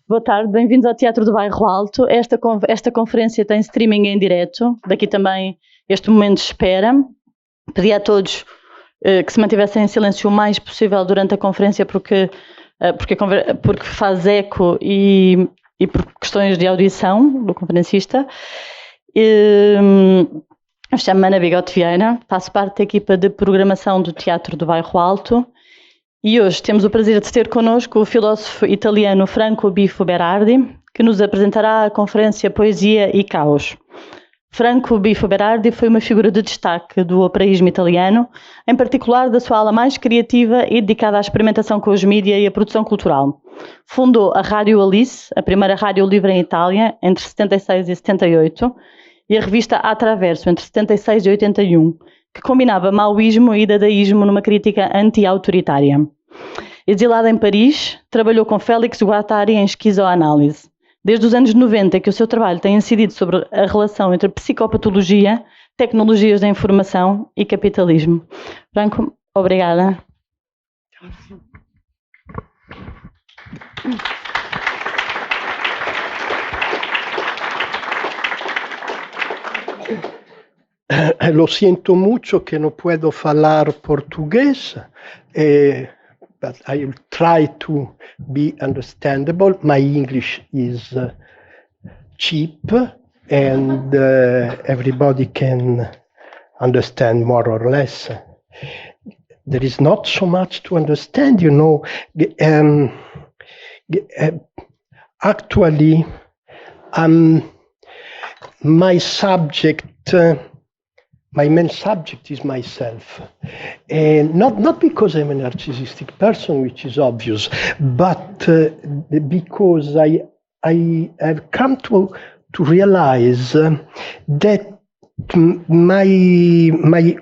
Boa tarde, bem-vindos ao Teatro do Bairro Alto. Esta conferência tem streaming em direto, daqui também este momento de espera. Pedi a todos que se mantivessem em silêncio o mais possível durante a conferência, porque faz eco e por questões de audição do conferencista. Eu chamo-me Ana Bigode Vieira, faço parte da equipa de programação do Teatro do Bairro Alto e hoje temos o prazer de ter connosco o filósofo italiano Franco Bifo Berardi, que nos apresentará a conferência Poesia e Caos. Franco Bifo Berardi foi uma figura de destaque do operaísmo italiano, em particular da sua ala mais criativa e dedicada à experimentação com os mídia e a produção cultural. Fundou a Rádio Alice, a primeira rádio livre em Itália, entre 76 e 78, e a revista Attraverso, entre 76 e 81, que combinava maoísmo e dadaísmo numa crítica anti-autoritária. Exilado em Paris, trabalhou com Félix Guattari em esquizoanálise. Desde os anos 90 que o seu trabalho tem incidido sobre a relação entre psicopatologia, tecnologias da informação e capitalismo. Franco, obrigada. Lo siento mucho que no puedo falar portugués, but I will try to be understandable. My English is cheap and everybody can understand more or less. There is not so much to understand, you know. Actually, my main subject is myself, and not because I'm a narcissistic person, which is obvious, but because I have come to realize that my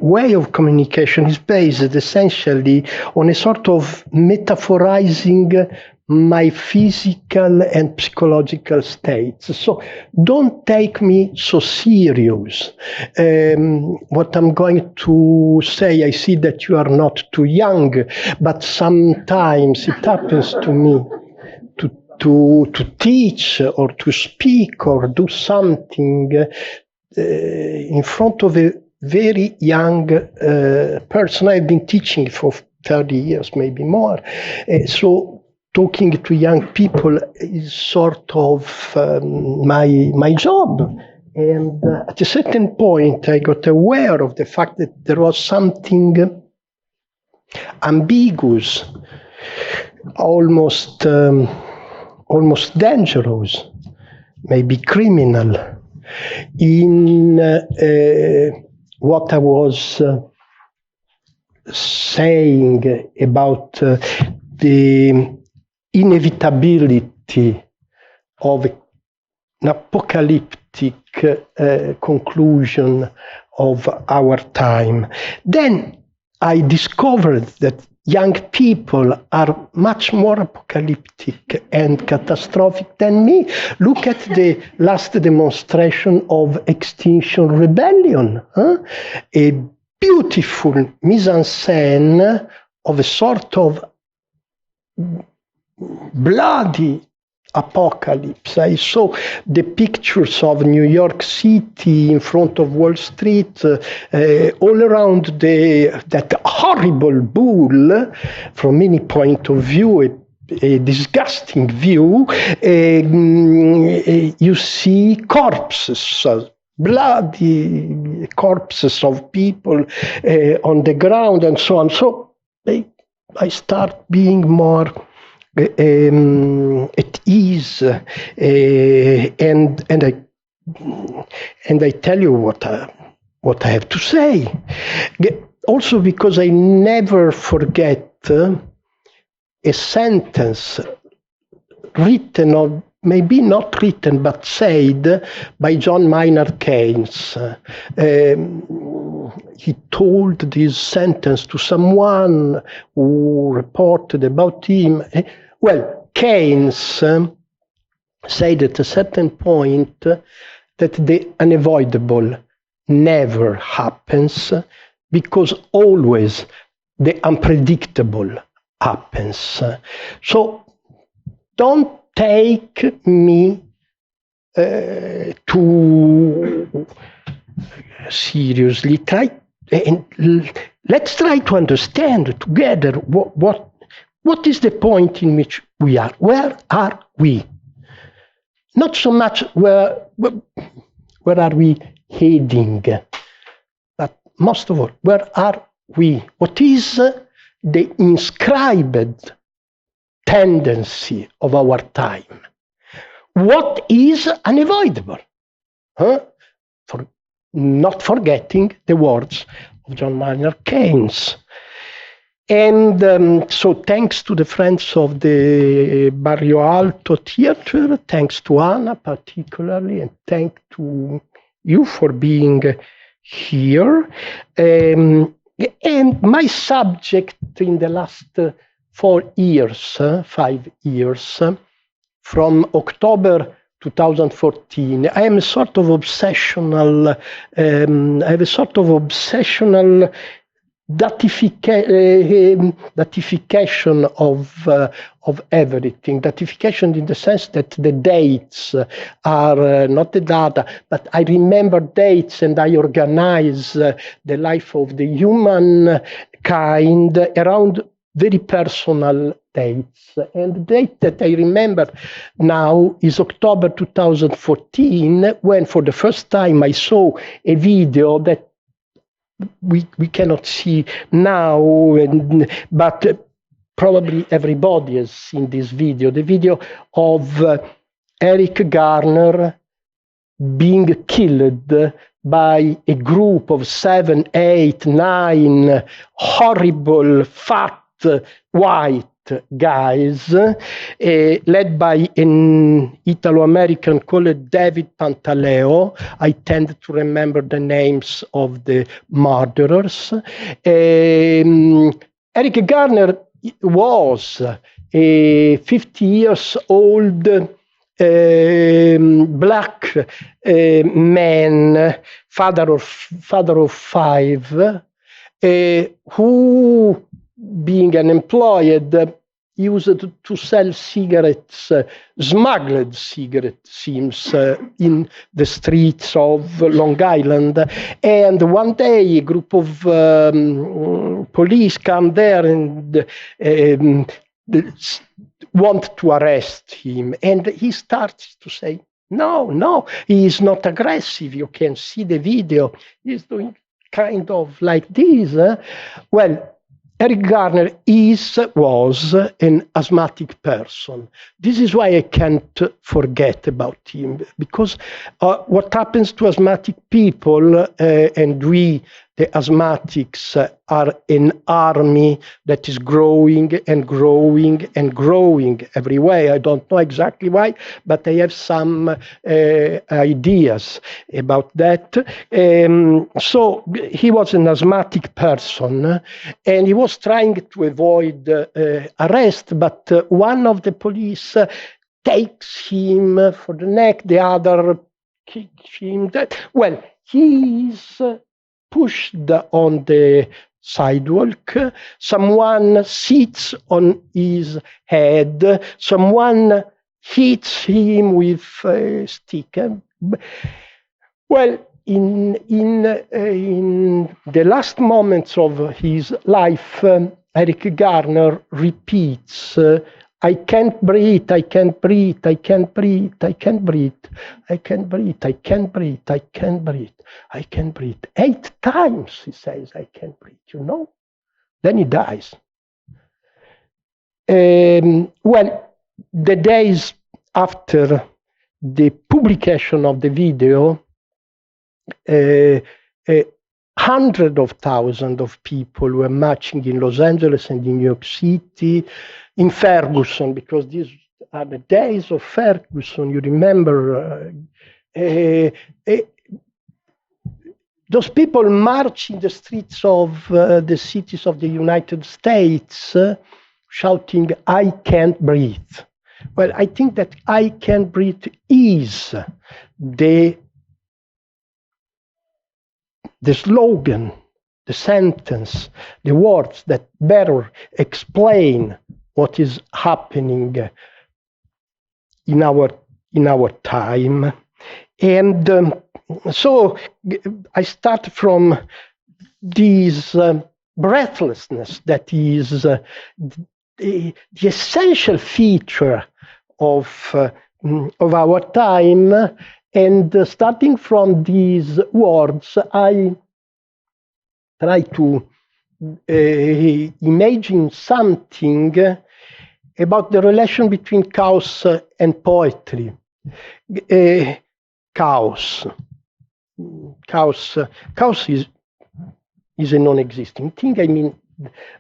way of communication is based essentially on a sort of metaphorizing my physical and psychological states. So don't take me so serious. What I'm going to say, I see that you are not too young, but sometimes it happens to me to teach or to speak or do something in front of a very young person. I've been teaching for 30 years, maybe more. So talking to young people is sort of my job. And at a certain point, I got aware of the fact that there was something ambiguous, almost dangerous, maybe criminal, in what I was saying about the inevitability of an apocalyptic conclusion of our time. Then I discovered that young people are much more apocalyptic and catastrophic than me. Look at the last demonstration of Extinction Rebellion, a beautiful mise-en-scène of a sort of bloody apocalypse. I saw the pictures of New York City in front of Wall Street, all around that horrible bull, from any point of view, a disgusting view. You see corpses, bloody corpses of people on the ground and so on. So I start being more at ease, and I tell you what I have to say. Also because I never forget a sentence written, or maybe not written but said, by John Maynard Keynes. He told this sentence to someone who reported about him. Well, Keynes said at a certain point that the unavoidable never happens, because always the unpredictable happens. So don't take me too seriously. Let's try to understand together what is the point in which we are. Where are we? Not so much where are we heading, but most of all, where are we? What is the inscribed tendency of our time? What is unavoidable? For not forgetting the words of John Maynard Keynes. And so thanks to the friends of the Barrio Alto Theater, thanks to Anna particularly, and thanks to you for being here. And my subject in the last 5 years, from October 2014, I am a sort of obsessional, I have a sort of obsessional datification of everything. Datification in the sense that the dates are not the data, but I remember dates and I organize the life of the human kind around very personal dates. And the date that I remember now is October 2014, when for the first time I saw a video that we cannot see now, but probably everybody has seen this video, the video of Eric Garner being killed by a group of 7, 8, 9 horrible, fat, white guys, led by an Italo-American called David Pantaleo. I tend to remember the names of the murderers. Eric Garner was a 50 years old black man, father of 5, who, being unemployed, used to sell cigarettes, smuggled cigarettes, seems, in the streets of Long Island. And one day, a group of police come there and want to arrest him. And he starts to say, no, he is not aggressive. You can see the video. He's doing kind of like this. Well, Eric Garner was an asthmatic person. This is why I can't forget about him, because what happens to asthmatic people, and we, the asthmatics, are an army that is growing and growing and growing every way. I don't know exactly why, but I have some ideas about that. So he was an asthmatic person, and he was trying to avoid arrest, but one of the police takes him for the neck, the other kicks him. Well, he is pushed on the sidewalk, someone sits on his head, someone hits him with a stick. Well, in the last moments of his life, Eric Garner repeats, I can't breathe, I can't breathe, I can't breathe, I can't breathe, I can't breathe, I can't breathe, I can't breathe, I can't breathe. 8 times he says, I can't breathe, you know? Then he dies. Well, the days after the publication of the video, hundreds of thousands of people were marching in Los Angeles and in New York City, in Ferguson, because these are the days of Ferguson. You remember, those people march in the streets of the cities of the United States, shouting, I can't breathe. Well, I think that I can't breathe is the slogan, the sentence, the words that better explain what is happening in our time. And so I start from this breathlessness that is the essential feature of our time, and starting from these words, I try to imagine something about the relation between chaos and poetry. Chaos is a non-existing thing. I mean,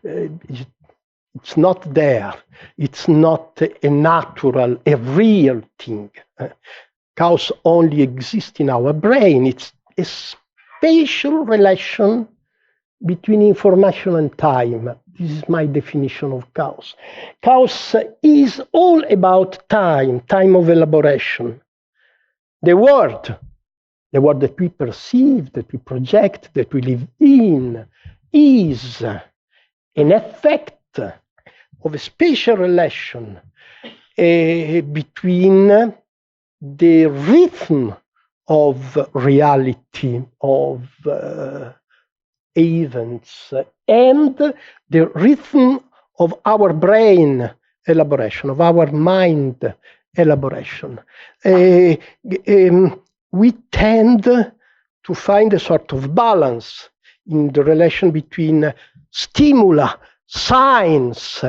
it's not there. It's not a natural, a real thing. Chaos only exists in our brain. It's a spatial relation between information and time. This is my definition of chaos. Chaos is all about time of elaboration. The world that we perceive, that we project, that we live in, is an effect of a spatial relation between the rhythm of reality, of events, and the rhythm of our brain elaboration, of our mind elaboration. We tend to find a sort of balance in the relation between stimula, signs,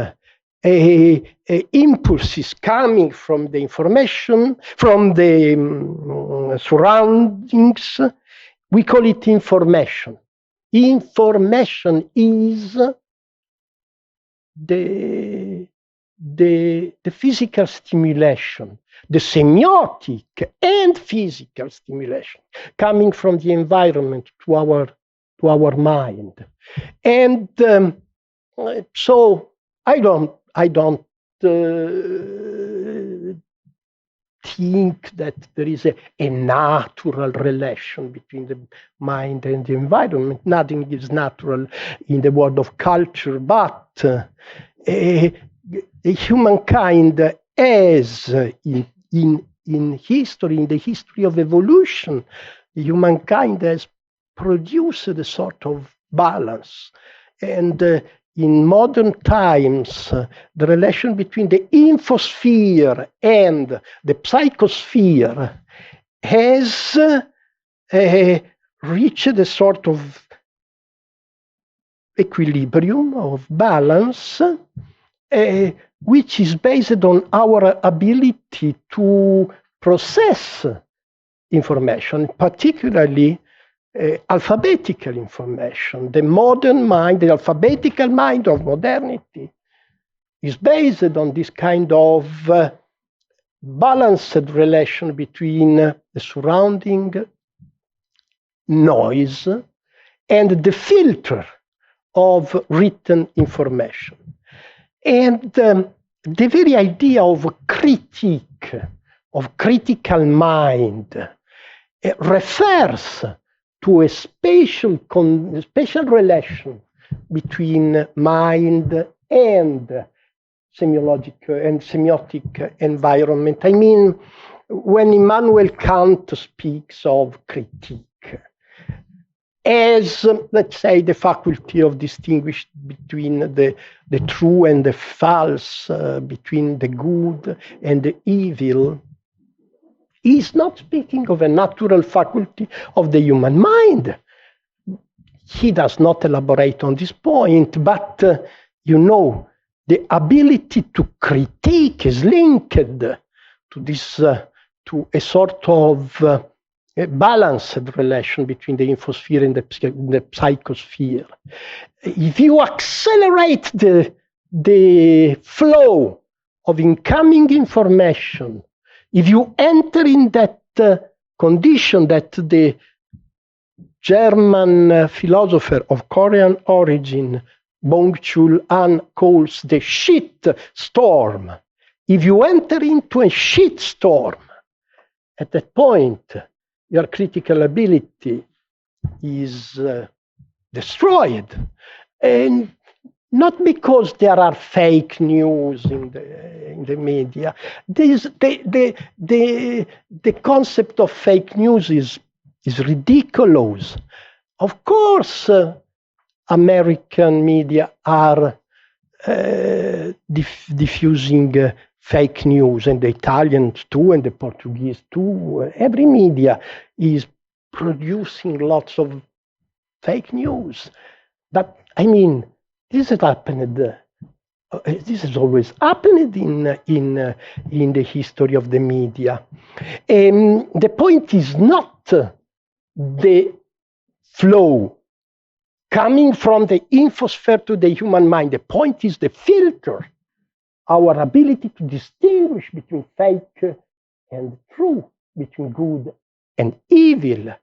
impulses coming from the information, from the surroundings. We call it information. Information is the physical stimulation, the semiotic and physical stimulation coming from the environment to our mind. And so I don't think that there is a natural relation between the mind and the environment. Nothing is natural in the world of culture, but humankind has in history, in the history of evolution, humankind has produced a sort of balance. And in modern times, the relation between the infosphere and the psychosphere has reached a sort of equilibrium, of balance, which is based on our ability to process information, particularly alphabetical information. The modern mind, the alphabetical mind of modernity, is based on this kind of balanced relation between the surrounding noise and the filter of written information. And the very idea of critique, of critical mind, refers to a spatial relation between mind and semiotic environment. I mean, when Immanuel Kant speaks of critique as, let's say, the faculty of distinguish between the true and the false, between the good and the evil, he's not speaking of a natural faculty of the human mind. He does not elaborate on this point, but the ability to critique is linked to this, to a sort of a balanced relation between the infosphere and the psychosphere. If you accelerate the flow of incoming information, if you enter in that condition that the German philosopher of Korean origin, Byung-Chul Han, calls the shit storm, if you enter into a shit storm, at that point, your critical ability is destroyed. And not because there are fake news in in the media. The concept of fake news is ridiculous. Of course, American media are diffusing fake news, and the Italians too, and the Portuguese too. Every media is producing lots of fake news. But I mean, this has happened. This has always happened in the history of the media. The point is not the flow coming from the infosphere to the human mind. The point is the filter, our ability to distinguish between fake and true, between good and evil.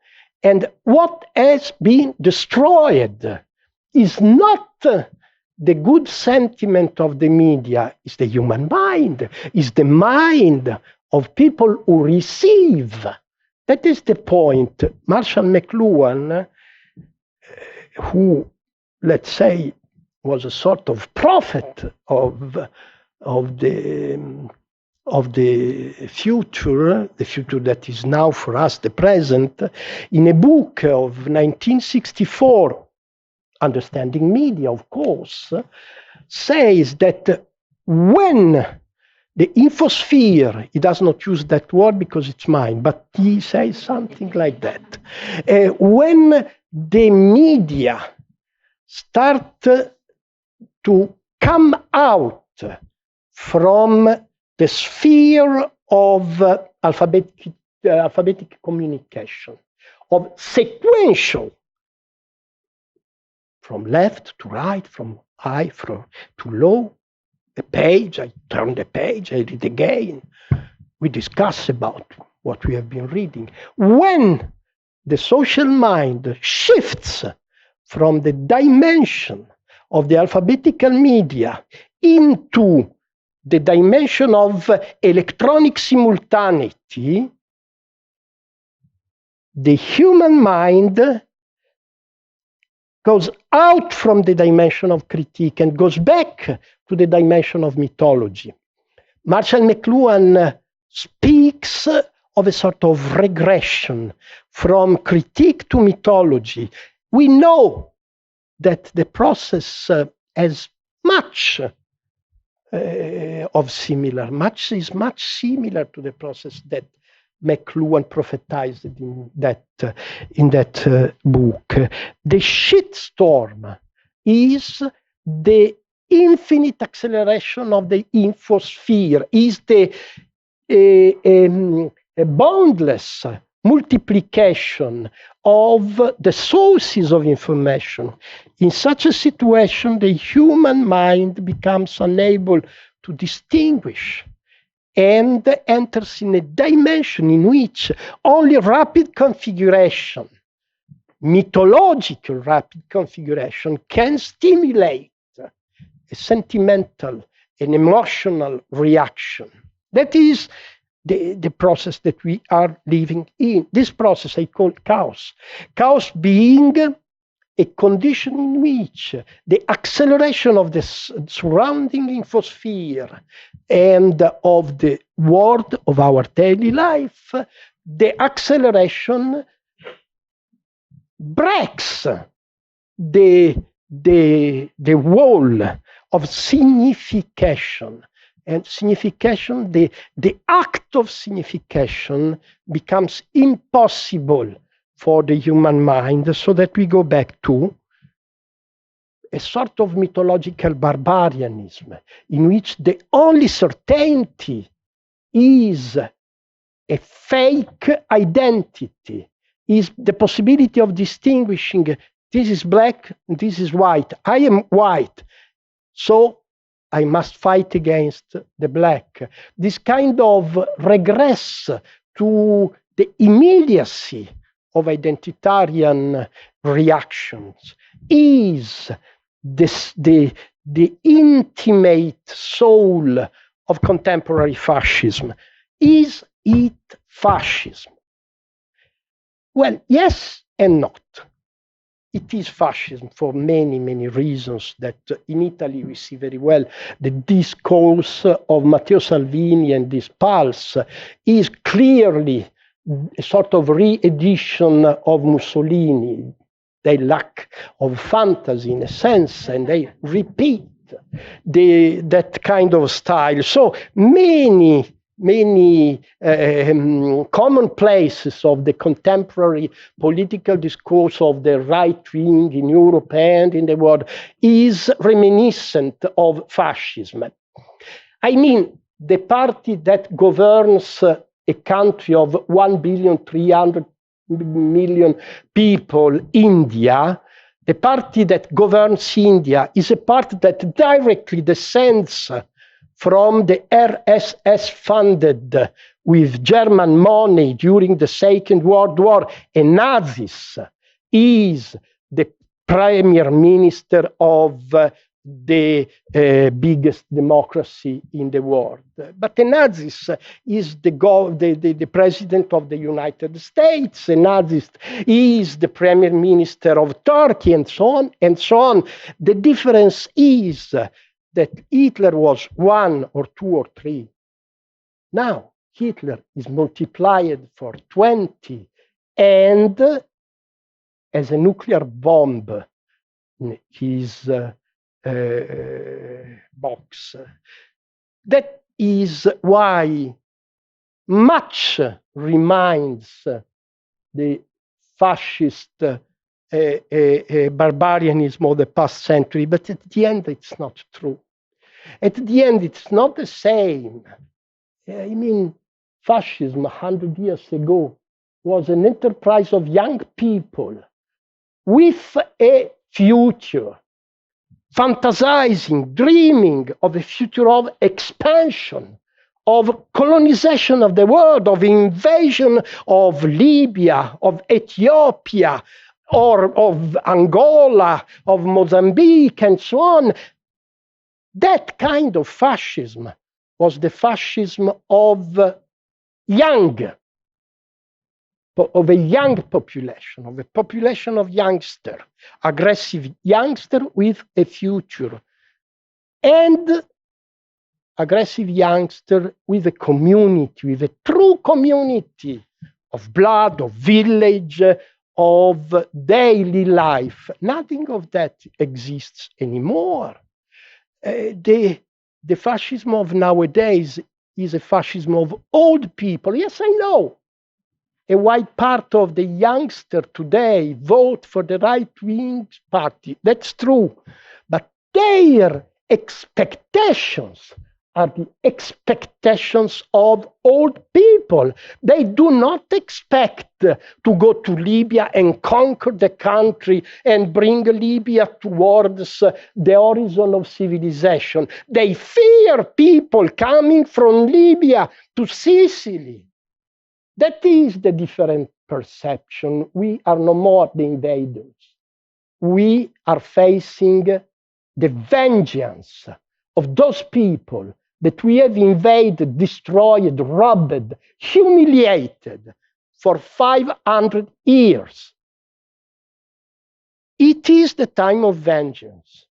And what has been destroyed is not the good sentiment of the media, is the human mind, is the mind of people who receive. That is the point. Marshall McLuhan, who, let's say, was a sort of prophet of the future that is now for us the present, in a book of 1964, Understanding Media, of course, says that when the infosphere, he does not use that word because it's mine, but he says something like that. When the media start to come out from the sphere of alphabetic communication, of sequential, from left to right, from high to low, the page, I turn the page, I read again. We discuss about what we have been reading. When the social mind shifts from the dimension of the alphabetical media into the dimension of electronic simultaneity, the human mind goes out from the dimension of critique and goes back to the dimension of mythology. Marshall McLuhan speaks of a sort of regression from critique to mythology. We know that the process has much is much similar to the process that McLuhan prophetized in that book. The shitstorm is the infinite acceleration of the infosphere, is the boundless multiplication of the sources of information. In such a situation, the human mind becomes unable to distinguish and enters in a dimension in which only rapid configuration, mythological rapid configuration, can stimulate a sentimental and emotional reaction. That is the process that we are living in. This process I call chaos. Chaos being a condition in which the acceleration of the surrounding infosphere and of the world of our daily life, the acceleration breaks the wall of signification. And signification, the act of signification becomes impossible for the human mind, so that we go back to a sort of mythological barbarianism in which the only certainty is a fake identity, is the possibility of distinguishing this is black, this is white. I am white, so I must fight against the black. This kind of regress to the immediacy of identitarian reactions is the intimate soul of contemporary fascism. Is it fascism? Well, yes and not. it is fascism for many, many reasons that in Italy we see very well. The discourse of Matteo Salvini and this Pulse is clearly a sort of re-edition of Mussolini. They lack of fantasy in a sense, and they repeat that kind of style. So many commonplaces of the contemporary political discourse of the right wing in Europe and in the world is reminiscent of fascism. I mean, the party that governs a country of 1,300,000,000 people, India, the party that governs India is a party that directly descends from the RSS funded with German money during the Second World War, and Nazis is the Premier Minister of the biggest democracy in the world. But the Nazis is the President of the United States, the Nazis is the Premier Minister of Turkey, and so on and so on. The difference is that Hitler was 1 or 2 or 3. Now Hitler is multiplied for 20 and as a nuclear bomb in his box. That is why much reminds the fascist barbarianism of the past century, but at the end it's not true. At the end it's not the same. I mean, fascism 100 years ago was an enterprise of young people with a future, fantasizing, dreaming of a future of expansion, of colonization of the world, of invasion of Libya, of Ethiopia, or of Angola, of Mozambique, and so on. That kind of fascism was the fascism of a young population, of a population of youngster, aggressive youngster with a future, and aggressive youngster with a community, with a true community of blood, of village, of daily life. Nothing of that exists anymore. The fascism of nowadays is a fascism of old people. Yes, I know. A wide part of the youngster today vote for the right-wing party. That's true. But their expectations are the expectations of old people. They do not expect to go to Libya and conquer the country and bring Libya towards the horizon of civilization. They fear people coming from Libya to Sicily. That is the different perception. We are no more the invaders. We are facing the vengeance of those people that we have invaded, destroyed, robbed, humiliated for 500 years. It is the time of vengeance.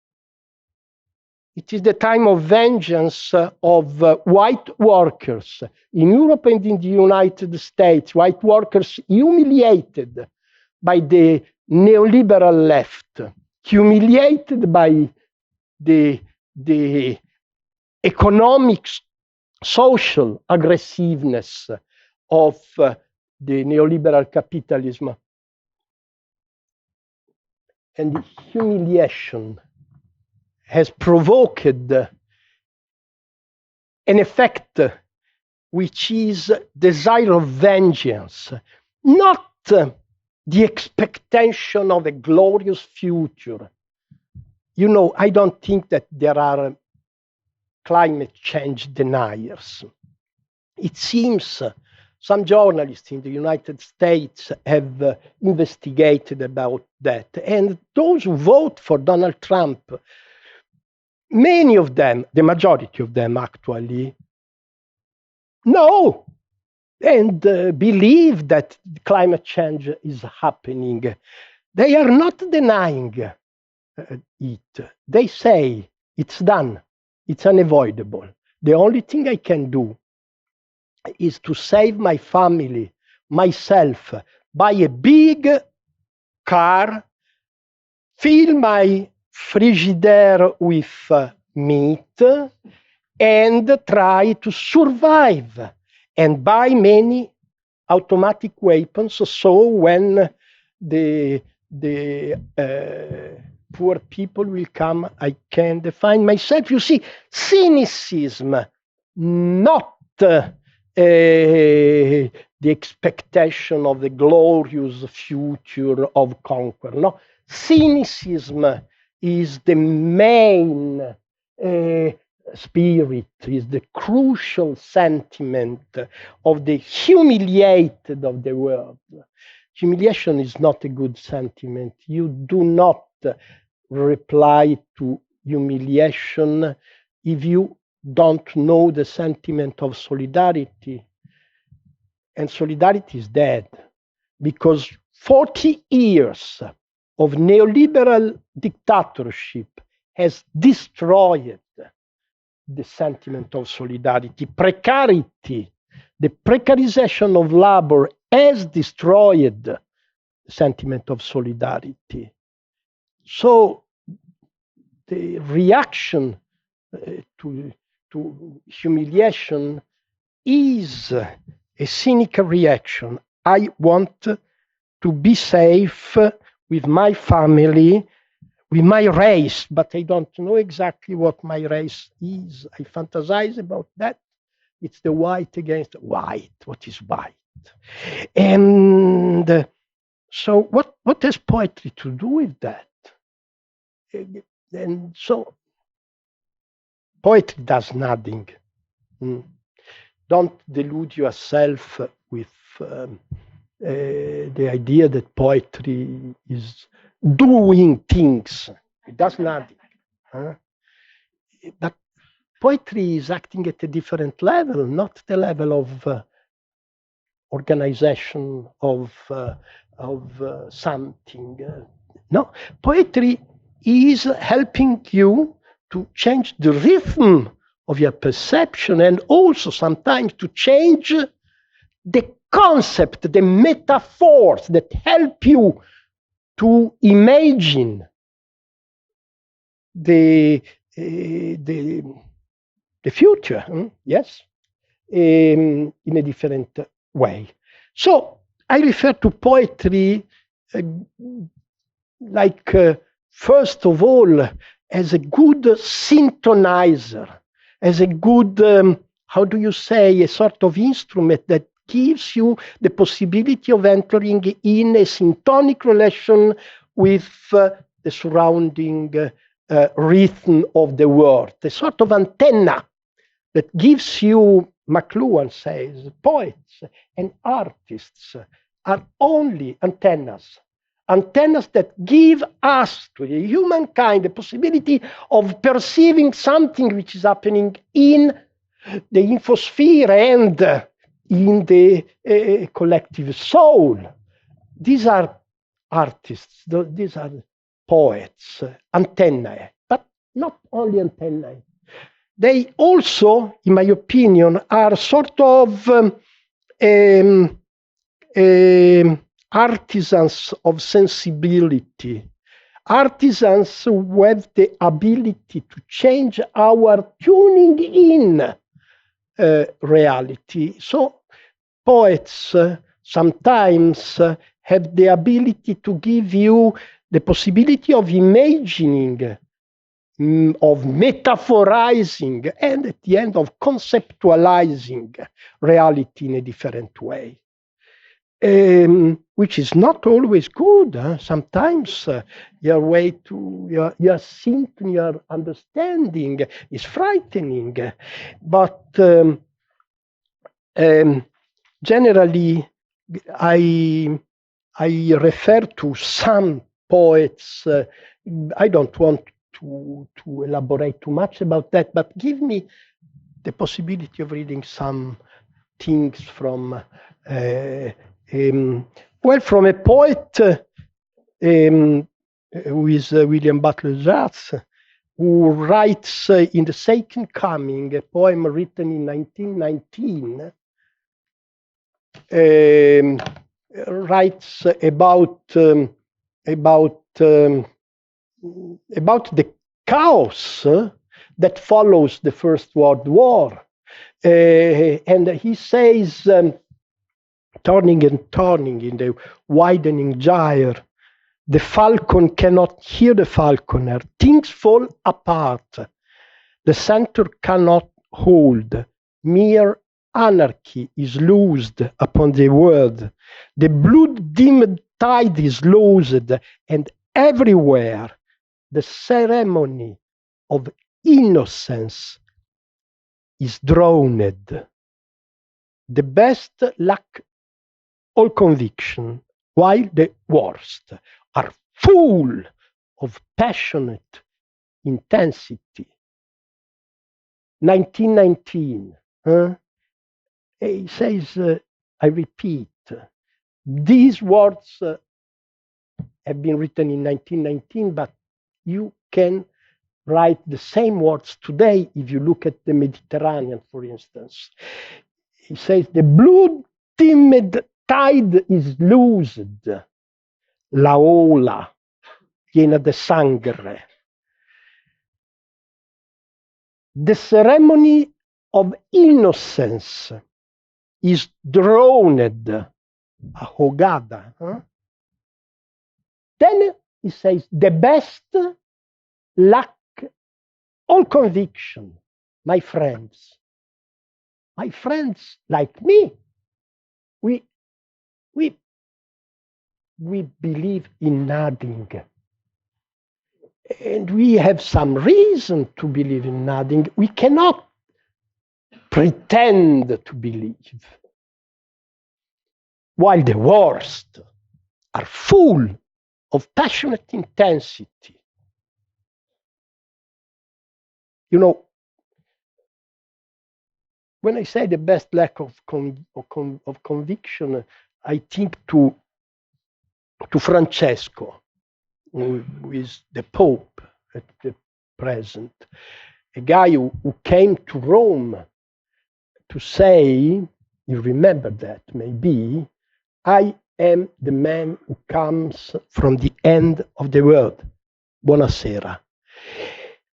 It is the time of vengeance of white workers in Europe and in the United States, white workers humiliated by the neoliberal left, humiliated by the economic, social aggressiveness of the neoliberal capitalism. And the humiliation has provoked an effect which is desire of vengeance, not the expectation of a glorious future. You know, I don't think that there are climate change deniers. It seems some journalists in the United States have investigated about that. And those who vote for Donald Trump, many of them, the majority of them actually, know and believe that climate change is happening. they are not denying it. They say, it's done, it's unavoidable. The only thing I can do is to save my family, myself, buy a big car, fill my frigidaire with meat, and try to survive and buy many automatic weapons, so when the poor people will come, I can define myself. You see, cynicism, not the expectation of the glorious future of conquer. No, cynicism is the main spirit, is the crucial sentiment of the humiliated of the world. Humiliation is not a good sentiment. You do not reply to humiliation if you don't know the sentiment of solidarity. And solidarity is dead, because 40 years of neoliberal dictatorship has destroyed the sentiment of solidarity. Precarity, the precarization of labor has destroyed the sentiment of solidarity. So the reaction to humiliation is a cynical reaction. I want to be safe with my family, with my race, but I don't know exactly what my race is. I fantasize about that. It's the white against white. What is white? And so what has poetry to do with that? And so poetry does nothing. Don't delude yourself with the idea that poetry is doing things. It does nothing. But poetry is acting at a different level, not the level of organization of something. No, poetry is helping you to change the rhythm of your perception, and also sometimes to change the concept, the metaphors that help you to imagine the future, yes, in a different way. So I refer to poetry like, first of all, as a good syntonizer, as a good, how do you say, a sort of instrument that gives you the possibility of entering in a syntonic relation with the surrounding rhythm of the world, a sort of antenna that gives you, McLuhan says, poets and artists are only antennas. Antennas that give us, to the humankind, the possibility of perceiving something which is happening in the infosphere and in the collective soul. These are artists, these are poets, antennae, but not only antennae. They also, in my opinion, are sort of artisans of sensibility, artisans who have the ability to change our tuning in reality. So poets sometimes have the ability to give you the possibility of imagining, of metaphorizing, and at the end of conceptualizing reality in a different way. Which is not always good. Sometimes your way to your symptom, your understanding is frightening. But generally, I refer to some poets. I don't want to elaborate too much about that, but give me the possibility of reading some things from. Well, from a poet who is William Butler Yeats, who writes in The Second Coming, a poem written in 1919, writes about the chaos that follows the First World War. And he says, turning and turning in the widening gyre, the falcon cannot hear the falconer. Things fall apart. The center cannot hold. Mere anarchy is loosed upon the world. The blood-dimmed tide is loosed, and everywhere the ceremony of innocence is drowned. The best lack all conviction, while the worst are full of passionate intensity. 1919. He says, I repeat, these words have been written in 1919, but you can write the same words today if you look at the Mediterranean, for instance. He says, the blood-dimmed tide is loosed. La ola piena de sangre. The ceremony of innocence is drowned, ahogada. Then he says, the best lack all conviction, my friends. My friends like me, we believe in nothing. And we have some reason to believe in nothing. We cannot pretend to believe. While the worst are full of passionate intensity. You know, when I say the best lack of conviction, I think to Francesco, who is the Pope at the present, a guy who came to Rome to say, you remember that maybe, I am the man who comes from the end of the world. Buonasera.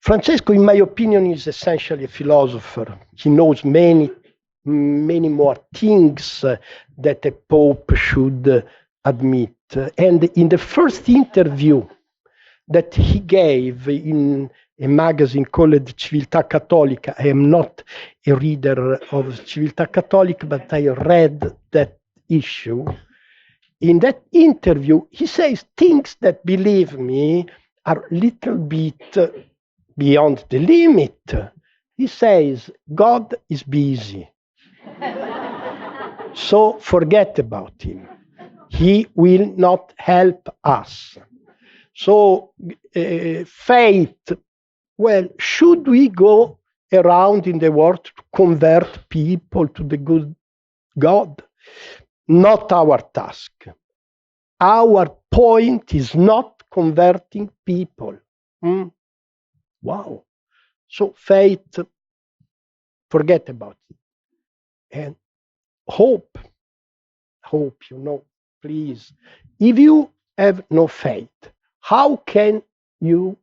Francesco, in my opinion, is essentially a philosopher. He knows many more things that a pope should admit. And in the first interview that he gave in a magazine called Civiltà Cattolica, I am not a reader of Civiltà Cattolica, but I read that issue. In that interview, he says things that, believe me, are a little bit beyond the limit. He says, God is busy. So forget about him. He will not help us. So faith, well, should we go around in the world to convert people to the good God? Not our task. Our point is not converting people. Wow. So faith, forget about it. And hope, you know, please. If you have no faith, how can you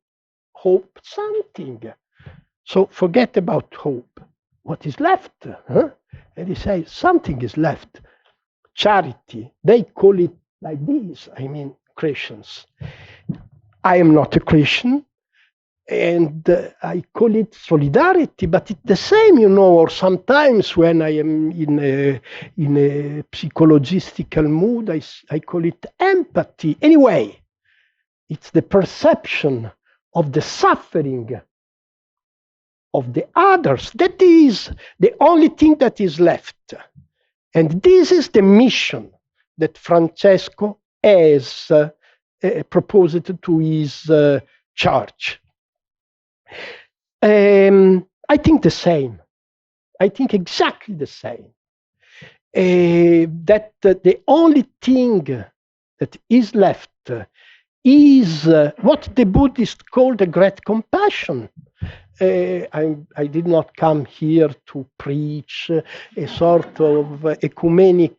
hope something? So forget about hope. What is left? And he says, something is left. Charity. They call it like this. I mean, Christians. I am not a Christian. And I call it solidarity, but it's the same, you know, or sometimes when I am in a psychologistical mood, I call it empathy. Anyway, it's the perception of the suffering of the others. That is the only thing that is left. And this is the mission that Francesco has proposed to his church. I think the same. I think exactly the same. That the only thing that is left is what the Buddhists call the great compassion. I did not come here to preach a sort of ecumenic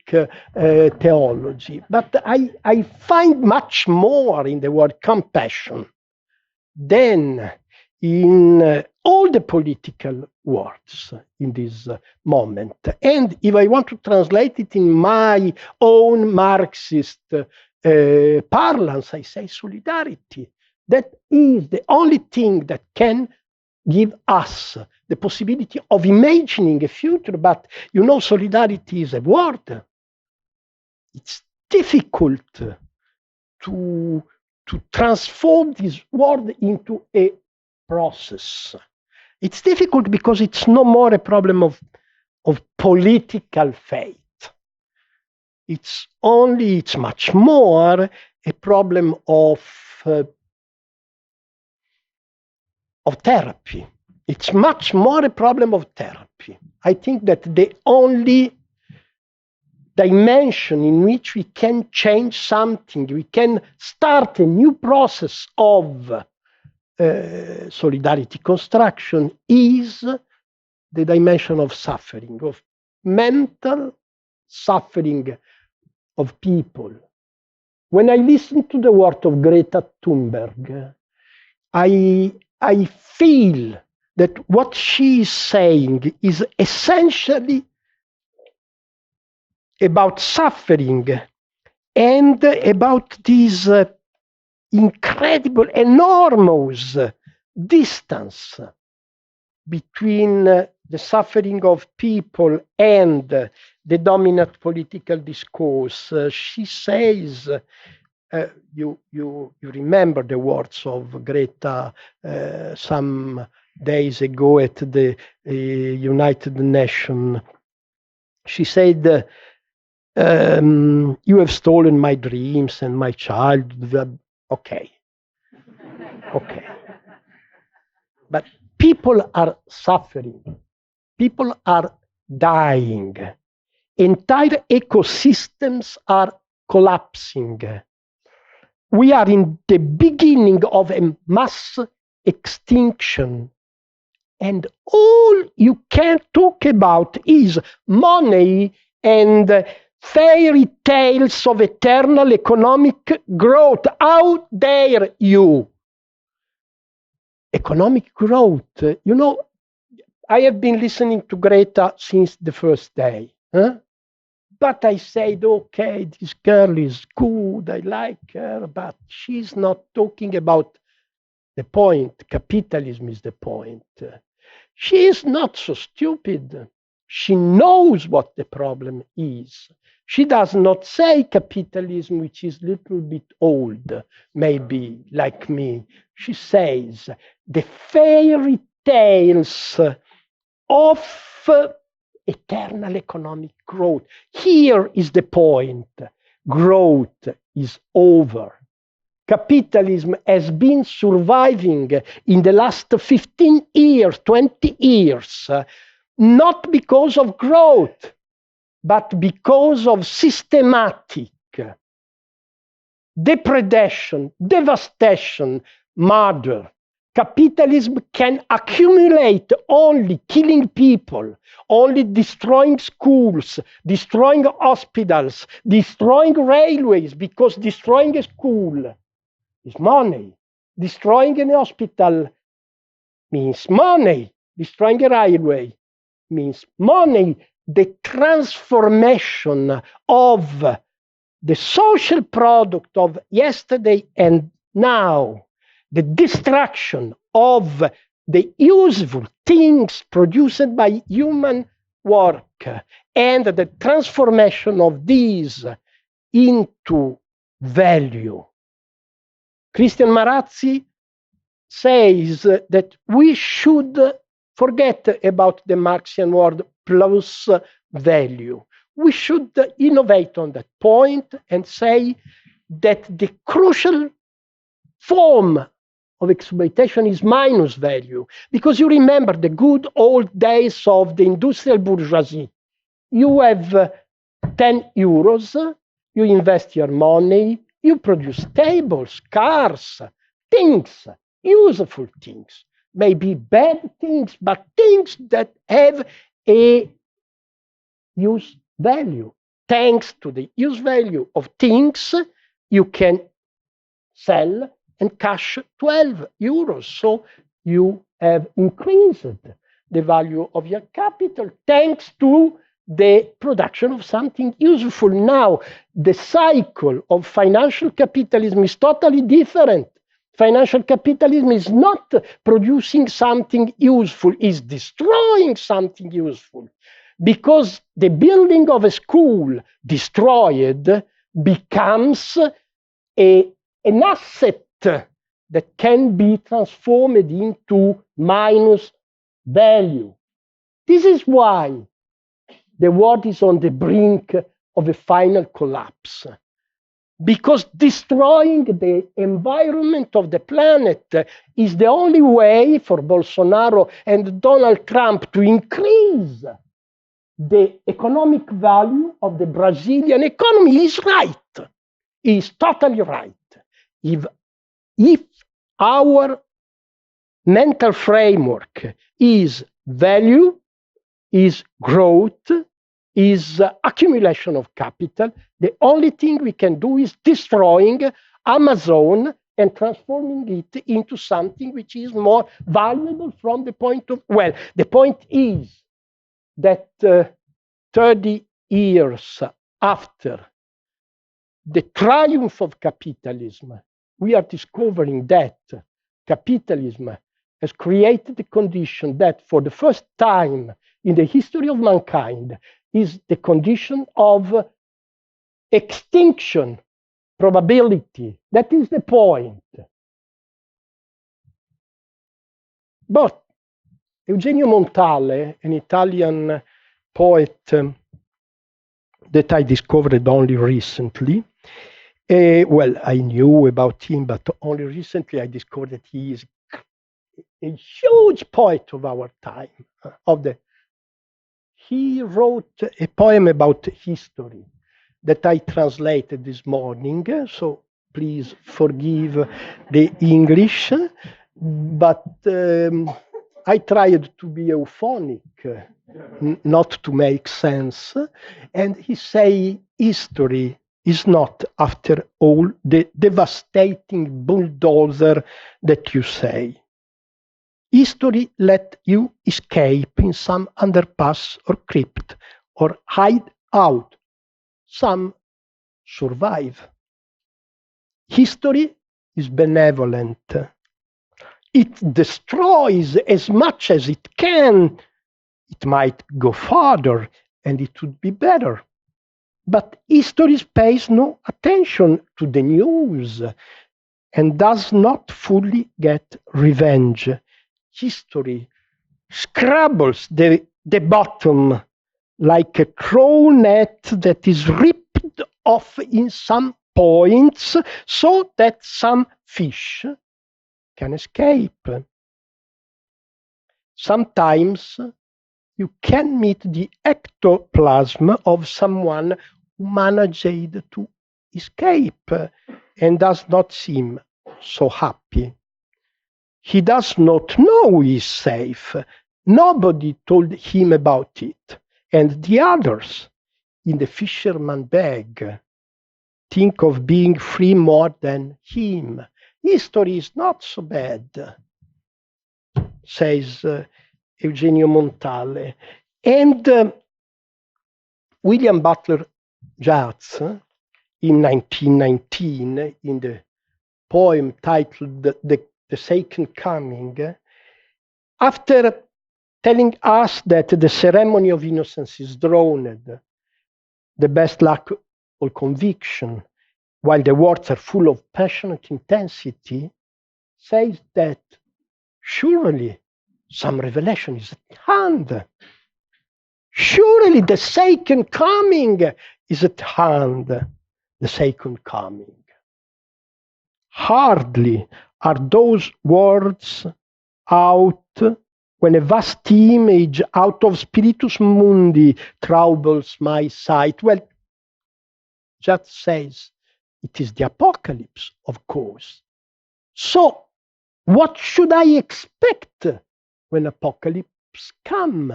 theology, but I find much more in the word compassion than in all the political words in this moment. And if I want to translate it in my own Marxist parlance, I say solidarity. That is the only thing that can give us the possibility of imagining a future. But you know, solidarity is a word. It's difficult to transform this word into a process. It's difficult because it's no more a problem of political faith. It's much more a problem of therapy. It's much more a problem of therapy. I think that the only dimension in which we can change something, we can start a new process of solidarity construction, is the dimension of suffering, of mental suffering of people. When I listen to the work of Greta Thunberg, I feel that what she is saying is essentially about suffering and about this incredible, enormous distance between the suffering of people and the dominant political discourse. She says, you remember the words of Greta some days ago at the United Nations. She said, you have stolen my dreams and my childhood. Okay. But people are suffering. People are dying. Entire ecosystems are collapsing. We are in the beginning of a mass extinction. And all you can talk about is money and fairy tales of eternal economic growth. How dare you? Economic growth. You know, I have been listening to Greta since the first day. But I said, okay, this girl is good, I like her, but she's not talking about the point. Capitalism is the point. She is not so stupid. She knows what the problem is. She does not say capitalism, which is a little bit old, maybe like me. She says the fairy tales of eternal economic growth. Here is the point. Growth is over. Capitalism has been surviving in the last 15 years, 20 years, not because of growth, but because of systematic depredation, devastation, murder. Capitalism can accumulate only killing people, only destroying schools, destroying hospitals, destroying railways, because destroying a school is money. Destroying a hospital means money. Destroying a railway means money. The transformation of the social product of yesterday and now, the destruction of the useful things produced by human work, and the transformation of these into value. Christian Marazzi says that we should forget about the Marxian word plus value. We should innovate on that point and say that the crucial form of exploitation is minus value. Because you remember the good old days of the industrial bourgeoisie. You have 10 euros, you invest your money, You produce tables, cars, things, useful things. Maybe bad things, but things that have a use value. Thanks to the use value of things, you can sell and cash 12 euros. So you have increased the value of your capital thanks to the production of something useful. Now, the cycle of financial capitalism is totally different. Financial capitalism is not producing something useful, is destroying something useful. Because the building of a school destroyed becomes an asset that can be transformed into minus value. This is why the world is on the brink of a final collapse. Because destroying the environment of the planet is the only way for Bolsonaro and Donald Trump to increase the economic value of the Brazilian economy. Is right. Is totally right. If our mental framework is value, is growth, is accumulation of capital, the only thing we can do is destroying Amazon and transforming it into something which is more valuable from the point of, well, the point is that 30 years after the triumph of capitalism, we are discovering that capitalism has created the condition that for the first time in the history of mankind is the condition of extinction probability. That is the point. But Eugenio Montale, an Italian poet that I discovered only recently, well, I knew about him, but only recently I discovered that he is a huge poet of our time. He wrote a poem about history that I translated this morning, so please forgive the English, but I tried to be euphonic, not to make sense, and he say history is not, after all, the devastating bulldozer that you say. History let you escape in some underpass or crypt, or hide out. Some survive. History is benevolent. It destroys as much as it can. It might go farther, and it would be better. But history pays no attention to the news and does not fully get revenge. History scrabbles the bottom like a crow net that is ripped off in some points so that some fish can escape. Sometimes you can meet the ectoplasm of someone who managed to escape and does not seem so happy. He does not know he's safe. Nobody told him about it. And the others in the fisherman bag think of being free more than him. History is not so bad, says Eugenio Montale. And William Butler Yeats, in 1919, in the poem titled The Second Coming, after telling us that the ceremony of innocence is drowned, the best luck or conviction, while the words are full of passionate intensity, says that surely some revelation is at hand. Surely the second coming is at hand, the second coming. Hardly are those words out when a vast image out of Spiritus Mundi troubles my sight. Well, just says It is the apocalypse, of course. So, what should I expect when apocalypse come?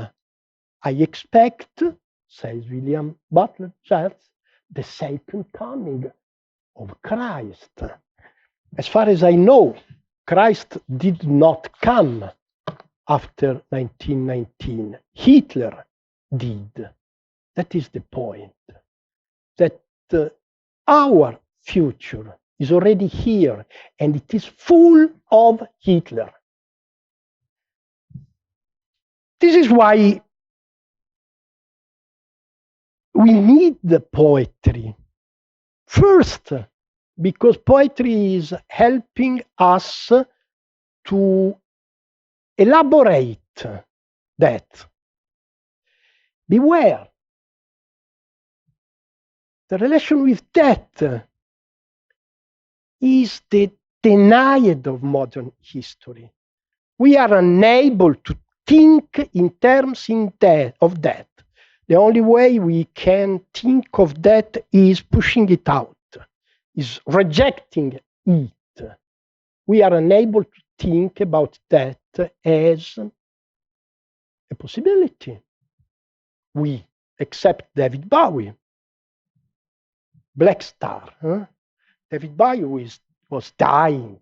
I expect, says William Butler Yeats, the second coming of Christ. As far as I know, Christ did not come after 1919. Hitler did. That is the point. That our future is already here, and it is full of Hitler. This is why we need the poetry. First, because poetry is helping us to elaborate that. Beware. The relation with death is the denial of modern history. We are unable to think in terms of death. The only way we can think of death is pushing it out, is rejecting it. We are unable to think about death as a possibility. We, except David Bowie. Black Star. Huh? David Bowie was dying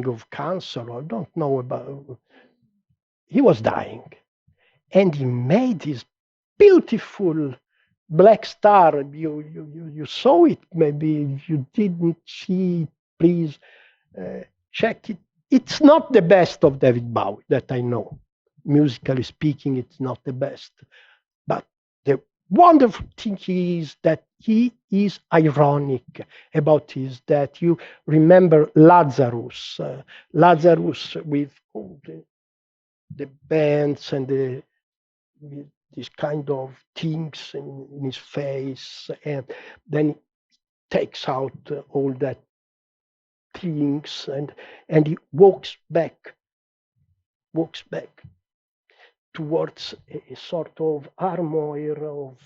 of cancer, or I don't know about. He was dying. And he made this beautiful Black Star. You saw it, maybe if you didn't see it, please check it. It's not the best of David Bowie that I know. Musically speaking, it's not the best. But the wonderful thing is that he is ironic about his death. You remember Lazarus with all the bands and these kind of things in his face, and then he takes out all that things, and he walks back towards a sort of armoire of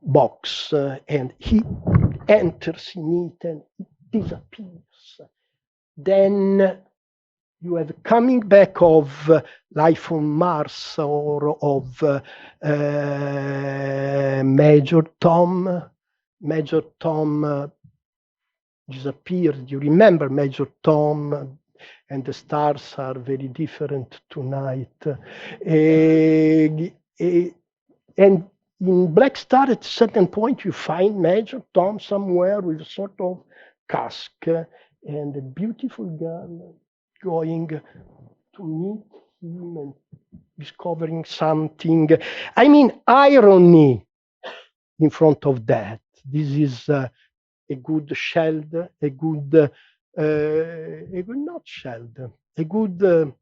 box, and he enters in it and it disappears. Then you have coming back of Life on Mars, or of Major Tom. Major Tom disappeared. You remember Major Tom? And the stars are very different tonight. And in Black Star, at a certain point, you find Major Tom somewhere with a sort of cask and a beautiful girl going to meet him and discovering something. I mean, irony in front of that. This is a good Sheld, a good not Sheld, a good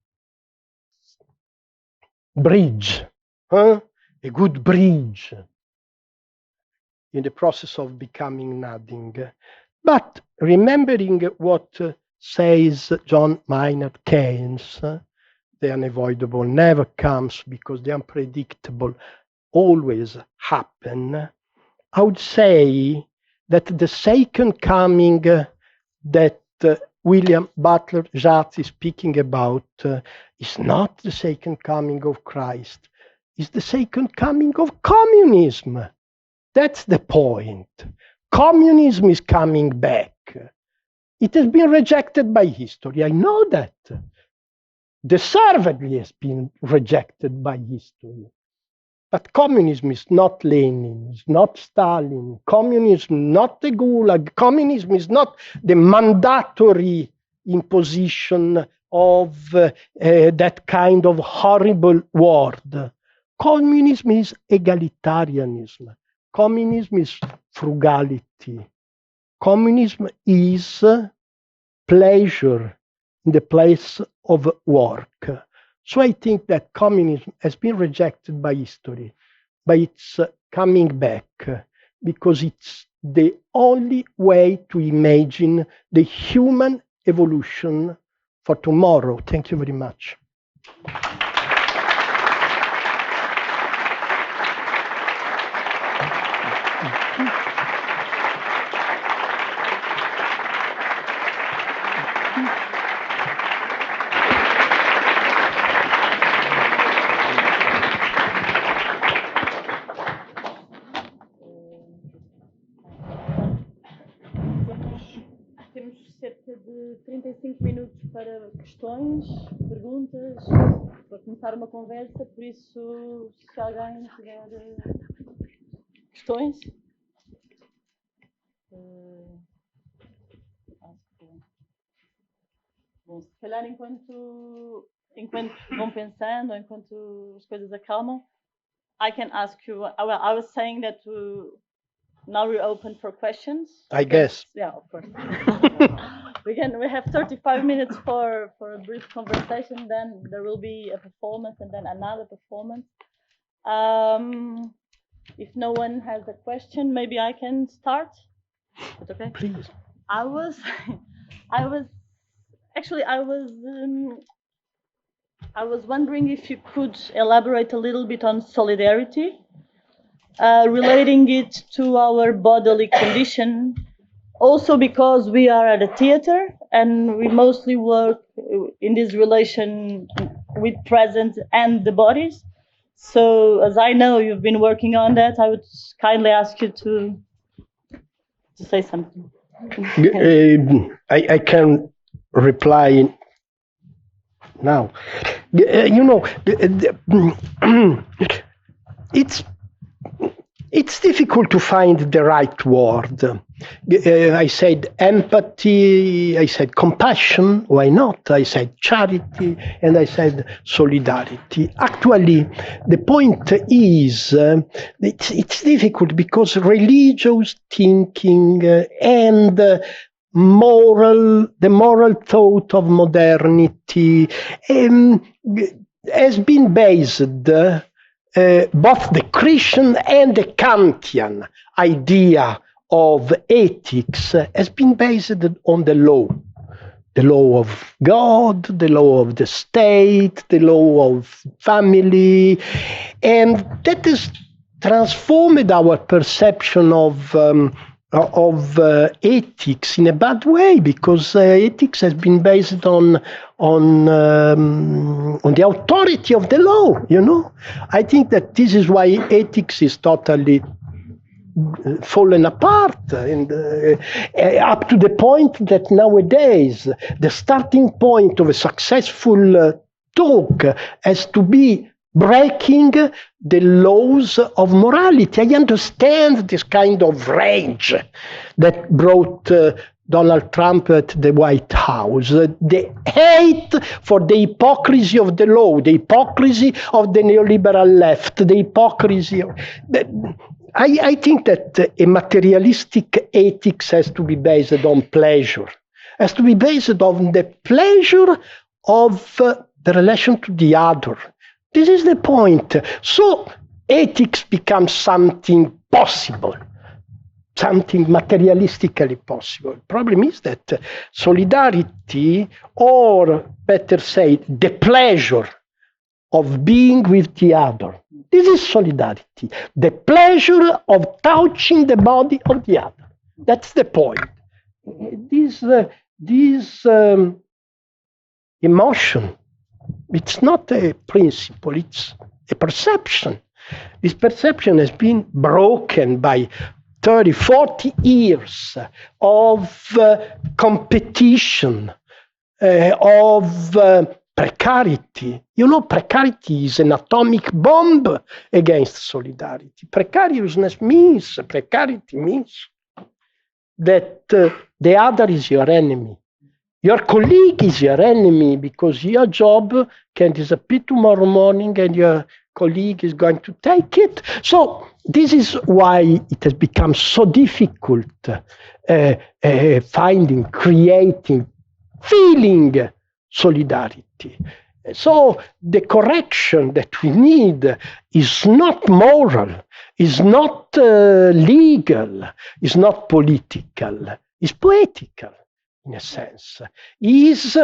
bridge, huh? A good bridge in the process of becoming nothing. But remembering what says John Maynard Keynes, the unavoidable never comes because the unpredictable always happen, I would say that the second coming that William Butler Yeats is speaking about is not the second coming of Christ, it's the second coming of communism. That's the point. Communism is coming back. It has been rejected by history. I know that. Deservedly has been rejected by history. But communism is not Lenin, it's not Stalin. Communism, not the Gulag. Communism is not the mandatory imposition of that kind of horrible word. Communism is egalitarianism. Communism is frugality. Communism is pleasure in the place of work. So I think that communism has been rejected by history, but it's coming back because it's the only way to imagine the human evolution for tomorrow. Thank you very much. 35 minutos para questões, perguntas, para começar uma conversa, por isso, se alguém tiver questões. Bom, se calhar enquanto vão pensando, enquanto as coisas acalmam, I can ask you. I was saying that now we're open for questions. I guess. Yeah, of course. We have 35 minutes for a brief conversation. Then there will be a performance, and then another performance. If no one has a question, maybe I can start. It's okay. Please. I was wondering if you could elaborate a little bit on solidarity, relating it to our bodily condition. Also, because we are at a theater and we mostly work in this relation with presence and the bodies. So, as I know you've been working on that, I would kindly ask you to say something. I can reply now. It's difficult to find the right word. I said empathy, I said compassion, why not? I said charity, and I said solidarity. Actually, the point is, it's difficult because religious thinking and the moral thought of modernity has been based both the Christian and the Kantian idea of ethics has been based on the law of God, the law of the state, the law of family, and that has transformed our perception of ethics in a bad way, because ethics has been based on the authority of the law. I think that this is why ethics is totally fallen apart, and up to the point that nowadays the starting point of a successful talk has to be breaking the laws of morality. I understand this kind of rage that brought Donald Trump at the White House, the hate for the hypocrisy of the law, the hypocrisy of the neoliberal left, the hypocrisy of... I think that a materialistic ethics has to be based on pleasure, has to be based on the pleasure of the relation to the other. This is the point. So ethics becomes something possible, something materialistically possible. The problem is that solidarity, or better said, the pleasure of being with the other, this is solidarity. The pleasure of touching the body of the other. That's the point. This emotion, it's not a principle, it's a perception. This perception has been broken by 30, 40 years of competition, of precarity. Precarity is an atomic bomb against solidarity. Precariousness means that the other is your enemy. Your colleague is your enemy, because your job can disappear tomorrow morning and your colleague is going to take it. So this is why it has become so difficult creating, feeling solidarity. So the correction that we need is not moral, is not legal, is not political, is poetical. In a sense, is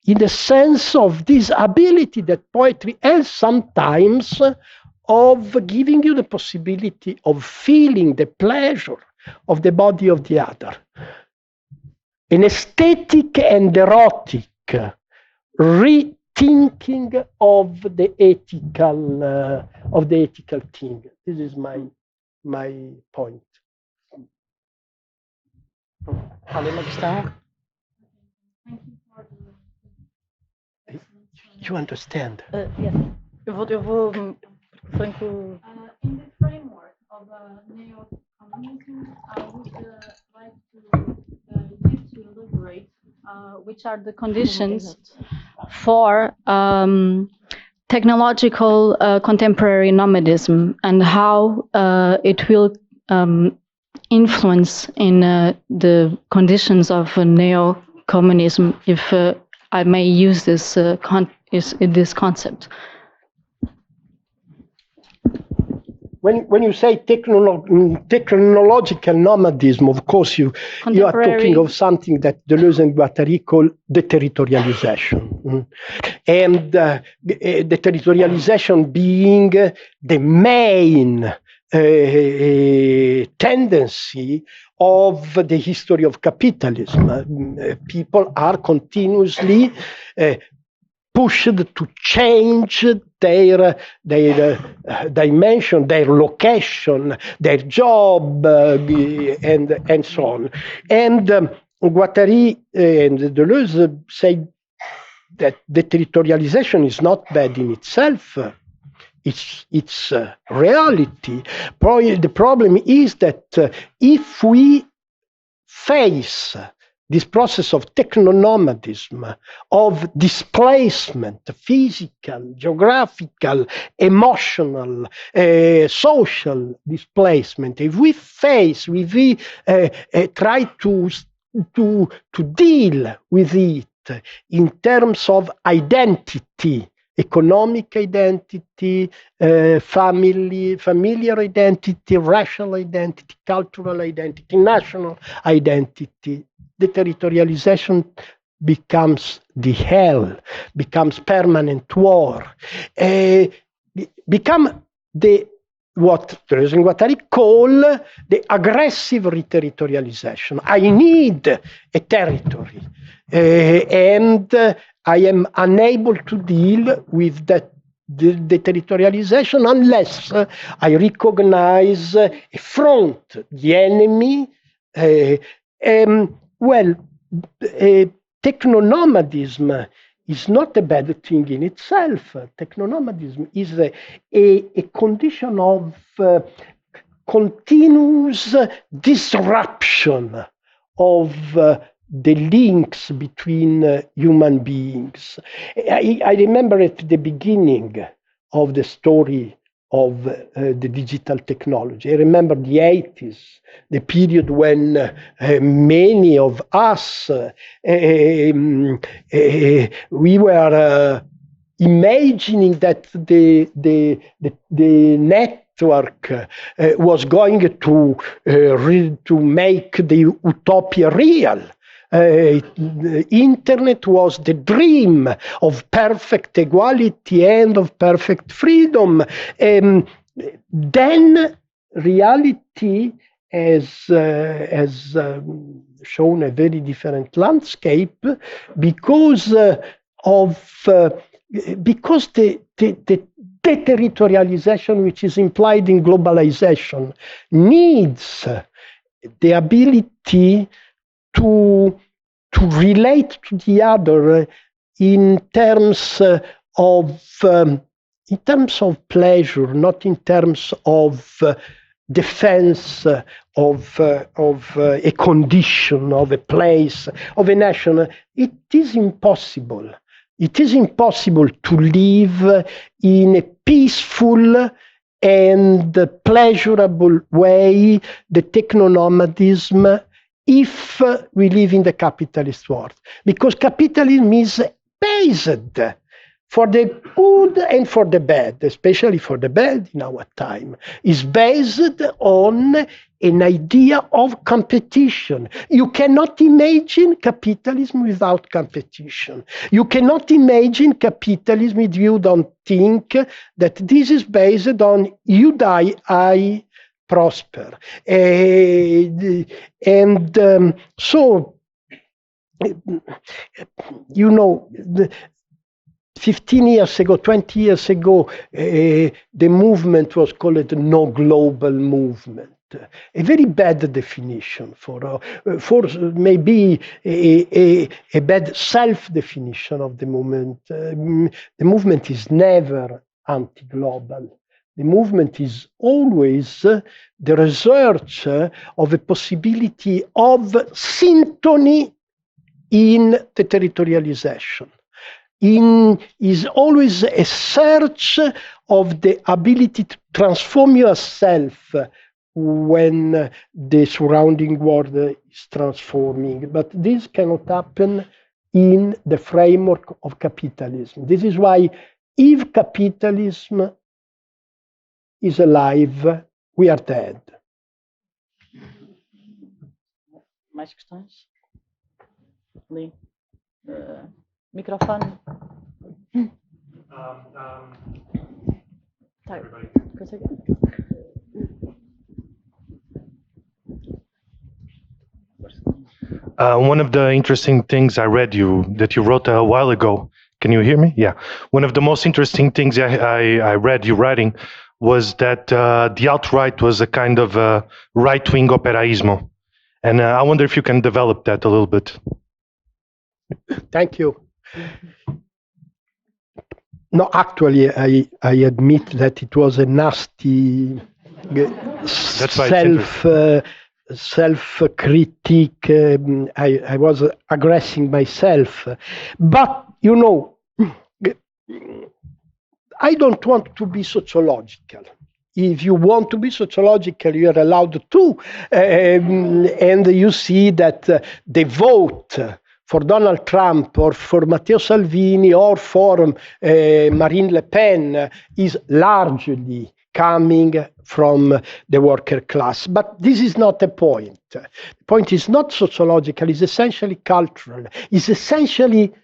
in the sense of this ability that poetry has sometimes of giving you the possibility of feeling the pleasure of the body of the other. An aesthetic and erotic rethinking of the ethical thing. This is my point. Alguma questão? You understand? Yes. Eu vou Franco. In the framework of neo-communism, I would like you to elaborate which are the conditions for technological contemporary nomadism and how it will influence in the conditions of neo-communism, if I may use this concept. When you say technological nomadism, of course you are talking of something that Deleuze and Guattari call deterritorialization. And deterritorialization being the main tendency of the history of capitalism. People are continuously pushed to change their dimension, their location, their job, and so on. And Guattari and Deleuze say that deterritorialization is not bad in itself. It's reality. The problem is that if we face this process of techno-nomadism, of displacement, physical, geographical, emotional, social displacement, if we try to deal with it in terms of identity, economic identity, familiar identity, racial identity, cultural identity, national identity, deterritorialization becomes the hell, becomes permanent war, become what Deleuze and Guattari call the aggressive reterritorialization. I need a territory, and I am unable to deal with that deterritorialization unless I recognize a front, the enemy. Well, techno-nomadism is not a bad thing in itself. Techno-nomadism is a condition of continuous disruption of the links between human beings. I remember at the beginning of the story of the digital technology. I remember the 80s, the period when many of us, we were imagining that the network was going to make the utopia real. The internet was the dream of perfect equality and of perfect freedom. Then reality has shown a very different landscape because the deterritorialization which is implied in globalization needs the ability to relate to the other in terms of pleasure, not in terms of defense of a condition, of a place, of a nation. It is impossible. It is impossible to live in a peaceful and pleasurable way the techno-nomadism if we live in the capitalist world. Because capitalism is based for the good and for the bad, especially for the bad in our time, is based on an idea of competition. You cannot imagine capitalism without competition. You cannot imagine capitalism if you don't think that this is based on you die, I prosper. So, 15 years ago, 20 years ago, the movement was called the No Global Movement. a very bad definition for maybe a bad self-definition of the movement. The movement is never anti-global. The movement is always the research of a possibility of syntony in the territorialization. Is always a search of the ability to transform yourself when the surrounding world is transforming. But this cannot happen in the framework of capitalism. This is why if capitalism is alive, we are dead. Mais questões? Ali. Microfone. One of the interesting things I read that you wrote a while ago. Can you hear me? Yeah. One of the most interesting things I read you writing was that the alt-right was a kind of right-wing operaismo. And I wonder if you can develop that a little bit. Thank you. No, actually, I admit that it was a nasty self-critique. I was aggressing myself. But, you know, I don't want to be sociological. If you want to be sociological, you're allowed to. And you see that the vote for Donald Trump or for Matteo Salvini or for Marine Le Pen is largely coming from the worker class. But this is not the point. The point is not sociological, it's essentially cultural, it's essentially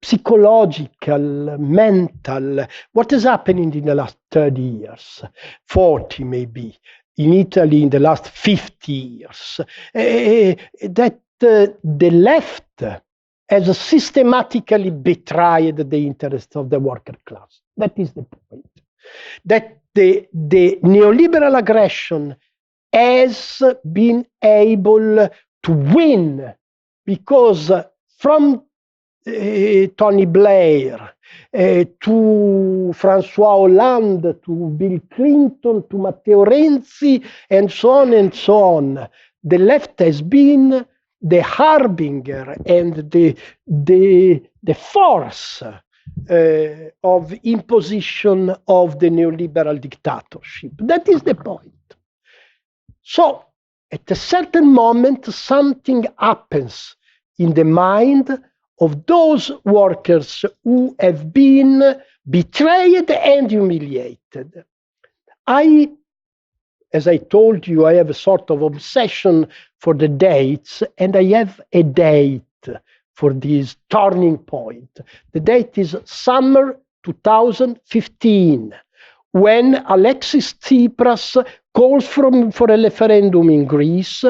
psychological, mental. What is happening in the last 30 years, 40 maybe, in Italy in the last 50 years, that the left has systematically betrayed the interests of the worker class. That is the point. That the neoliberal aggression has been able to win because from Tony Blair to François Hollande to Bill Clinton to Matteo Renzi and so on, the left has been the harbinger and the force of imposition of the neoliberal dictatorship. That is the point. So, at a certain moment, something happens in the mind of those workers who have been betrayed and humiliated. As I told you, I have a sort of obsession for the dates, and I have a date for this turning point. The date is summer 2015, when Alexis Tsipras calls for a referendum in Greece.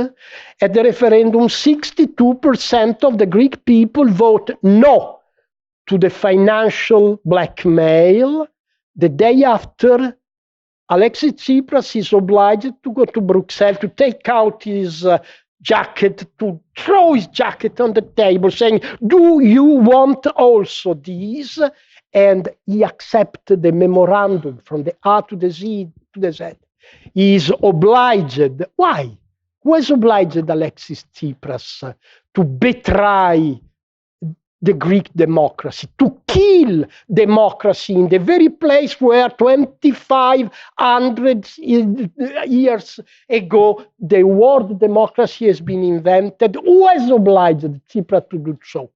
At the referendum, 62% of the Greek people vote no to the financial blackmail. The day after, Alexis Tsipras is obliged to go to Brussels to take out his jacket, to throw his jacket on the table, saying, "Do you want also these?" And he accepted the memorandum from the A to the Z to the Z. He is obliged. Why? Who has obliged Alexis Tsipras to betray the Greek democracy, to kill democracy in the very place where 2,500 years ago the word democracy has been invented? Who has obliged Tsipras to do so?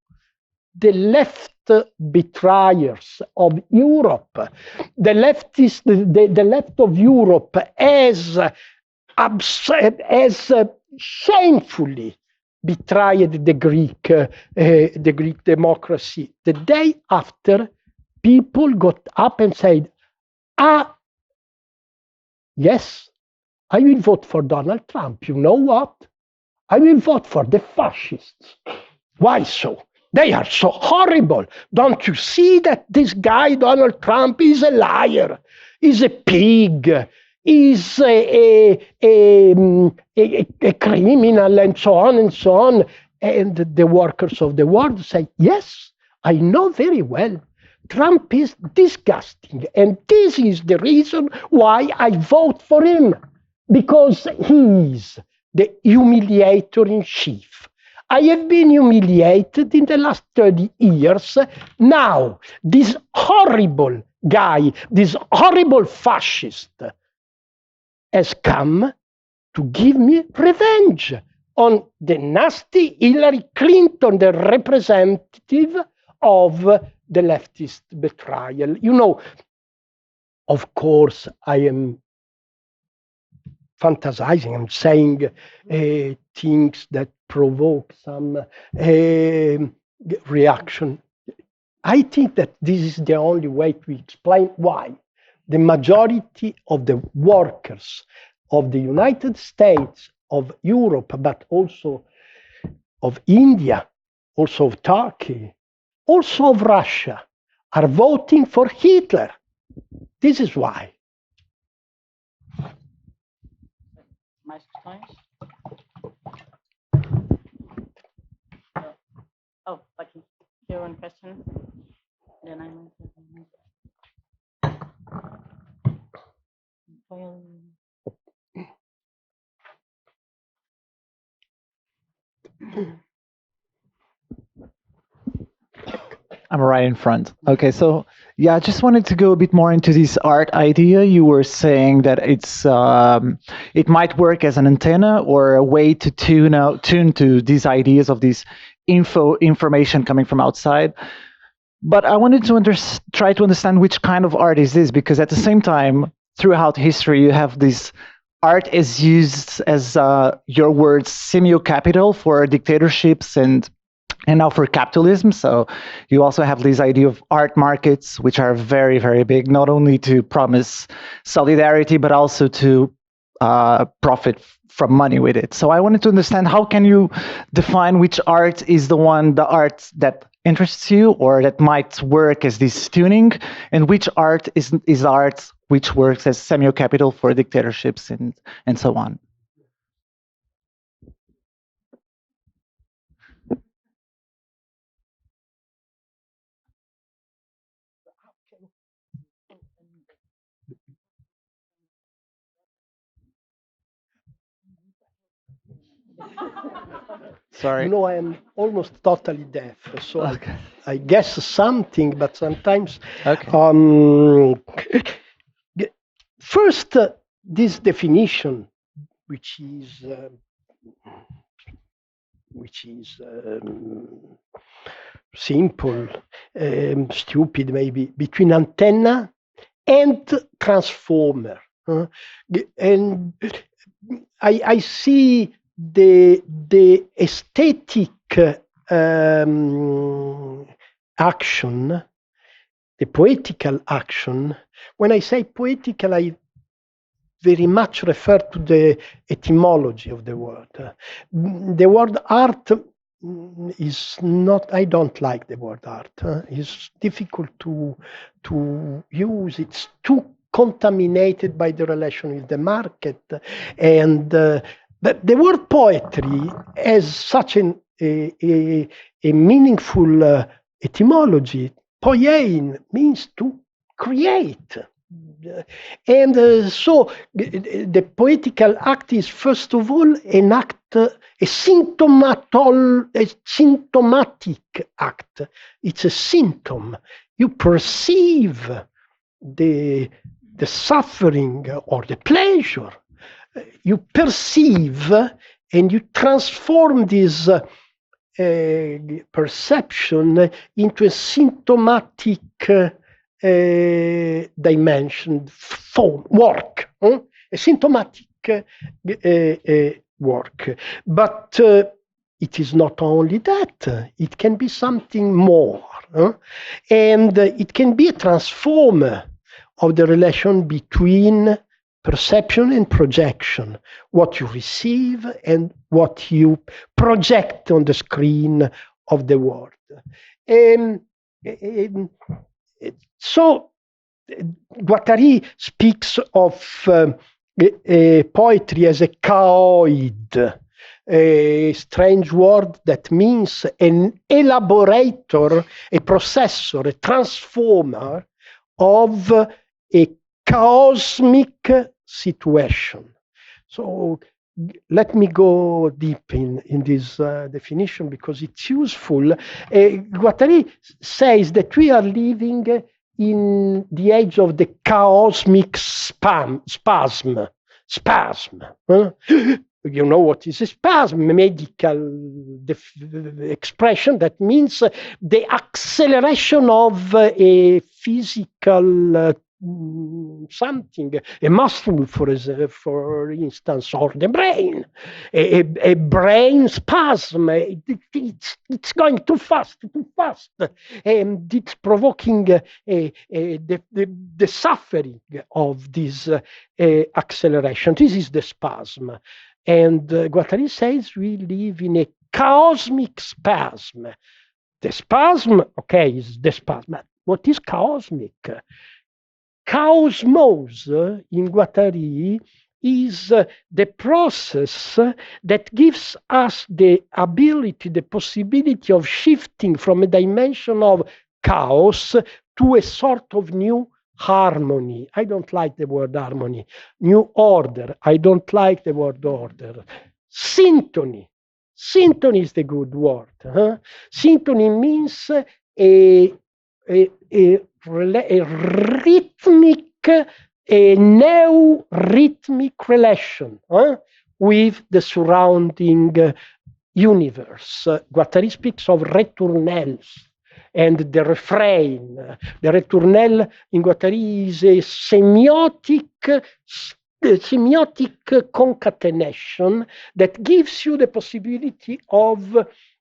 The left betrayers of Europe. The left of Europe has shamefully betrayed the Greek democracy. The day after, people got up and said, yes, I will vote for Donald Trump. You know what? I will vote for the fascists. Why so? They are so horrible. Don't you see that this guy, Donald Trump, is a liar, is a pig, is a criminal, and so on and so on. And the workers of the world say, yes, I know very well. Trump is disgusting, and this is the reason why I vote for him, because he is the humiliator in chief. I have been humiliated in the last 30 years. Now, this horrible guy, this horrible fascist, has come to give me revenge on the nasty Hillary Clinton, the representative of the leftist betrayal. You know, of course, I am fantasizing, I'm saying things that provoke some reaction. I think that this is the only way to explain why the majority of the workers of the United States, of Europe, but also of India, also of Turkey, also of Russia, are voting for Hitler. This is why. Mais questões? Oh, aqui. Here one question. Then I'm I'm right in front. Okay, so yeah, I just wanted to go a bit more into this art idea. You were saying that it might work as an antenna or a way to tune to these ideas of this information coming from outside. But I wanted to try to understand which kind of art is this, because at the same time, throughout history, you have this art is used as your words semio-capital for dictatorships and now for capitalism. So you also have this idea of art markets, which are very, very big, not only to promise solidarity, but also to profit from money with it. So I wanted to understand, how can you define which art is the art that interests you or that might work as this tuning, and which art is art which works as semio-capital for dictatorships and so on? Sorry. You know, I am almost totally deaf, so okay. I guess something, but sometimes. Okay. First, this definition, which is simple, stupid maybe, between antenna and transformer. And I see the aesthetic action, the poetical action. When I say poetical, I very much refer to the etymology of the word. The word art is not, I don't like the word art. It's difficult to use. It's too contaminated by the relation with the market. And but the word poetry has such a meaningful etymology. Poiein means to create. And so the poetical act is, first of all, an act, a symptomatic act. It's a symptom. You perceive the suffering or the pleasure. You perceive and you transform this perception into a symptomatic dimension, form, work, a symptomatic work. But it is not only that, it can be something more. And it can be a transformer of the relation between perception and projection, what you receive and what you project on the screen of the world. So Guattari speaks of poetry as a chaoid, a strange word that means an elaborator, a processor, a transformer of a cosmic situation. So let me go deep in this definition because it's useful. Guattari says that we are living in the age of the cosmic spasm. Huh? You know what is a spasm? Medical expression that means the acceleration of a physical something, a muscle, for instance, or the brain, a brain spasm. It's going too fast, and it's provoking the suffering of this acceleration. This is the spasm. And Guattari says we live in a cosmic spasm. The spasm, okay, is the spasm. What is cosmic? Cosmos in Guattari is the process that gives us the ability, the possibility of shifting from a dimension of chaos to a sort of new harmony. I don't like the word harmony. New order. I don't like the word order. Syntony. Syntony is the good word. Huh? Syntony means a rhythmic, a neo-rhythmic relation with the surrounding universe. Guattari speaks of retournelles. And the refrain, the retournelle in Guattari is a semiotic concatenation that gives you the possibility of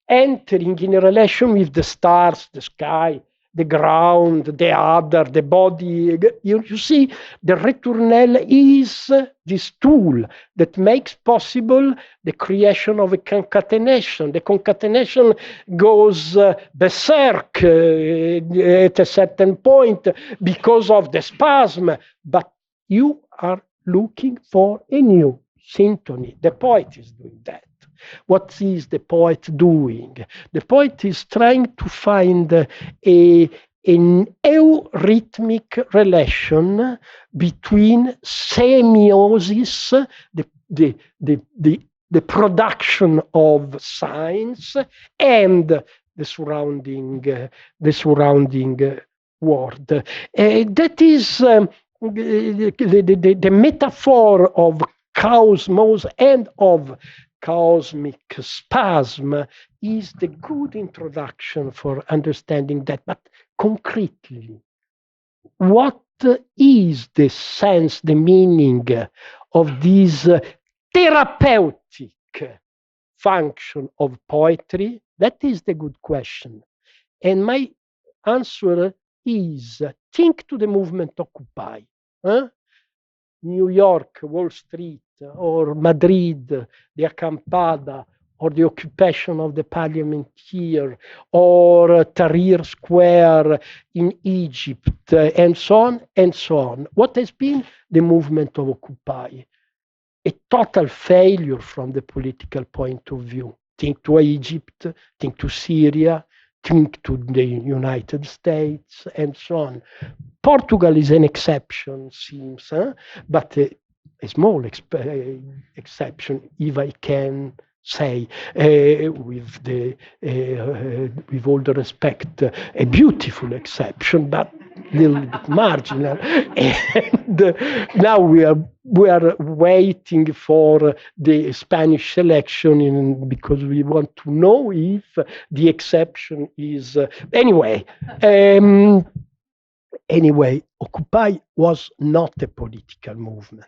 entering in a relation with the stars, the sky, the ground, the other, the body. You see, the retournelle is this tool that makes possible the creation of a concatenation. The concatenation goes berserk at a certain point because of the spasm, but you are looking for a new syntony. The poet is doing that. What is the poet doing? The poet is trying to find an eurythmic relation between semiosis, the production of signs, and the surrounding world. That is the metaphor of cosmos and of cosmic spasm is the good introduction for understanding that. But concretely, what is the sense, the meaning of this therapeutic function of poetry? That is the good question. And my answer is think to the movement Occupy. New York, Wall Street, or Madrid, the Acampada, or the occupation of the parliament here, or Tahrir Square in Egypt, and so on and so on. What has been the movement of Occupy? A total failure from the political point of view. Think to Egypt, think to Syria, think to the United States, and so on. Portugal is an exception, seems, but a small exception, if I can say, with all the respect, a beautiful exception, but a little bit marginal. And now we are waiting for the Spanish election because we want to know if the exception is anyway. Anyway, Occupy was not a political movement.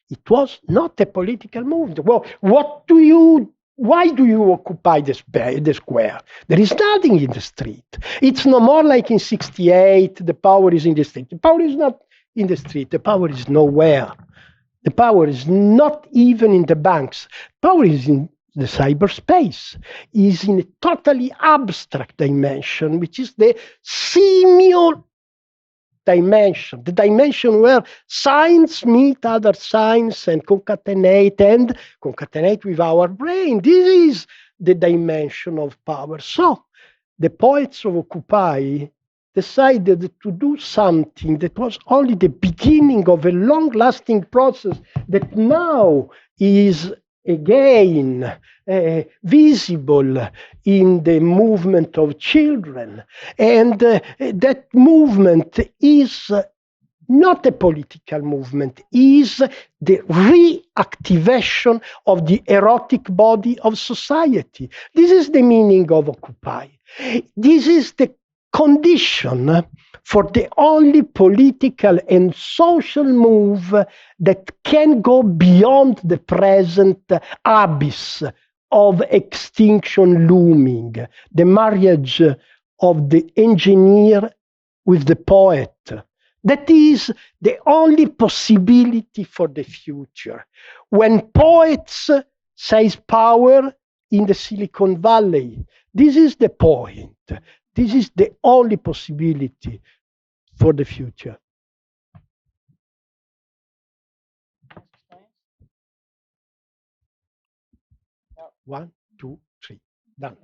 It was not a political movement. Well, why do you occupy the square? There is nothing in the street. It's no more like in 1968, the power is in the street. The power is not in the street. The power is nowhere. The power is not even in the banks. Power is in the cyberspace, is in a totally abstract dimension, which is the dimension, the dimension where signs meet other signs and concatenate with our brain. This is the dimension of power. So the poets of Occupy decided to do something that was only the beginning of a long-lasting process that now is again visible in the movement of children. And that movement is not a political movement, is the reactivation of the erotic body of society. This is the meaning of Occupy. This is the condition for the only political and social move that can go beyond the present abyss of extinction looming, the marriage of the engineer with the poet. That is the only possibility for the future. When poets seize power in the Silicon Valley, this is the point. This is the only possibility for the future. One, two, three. Done.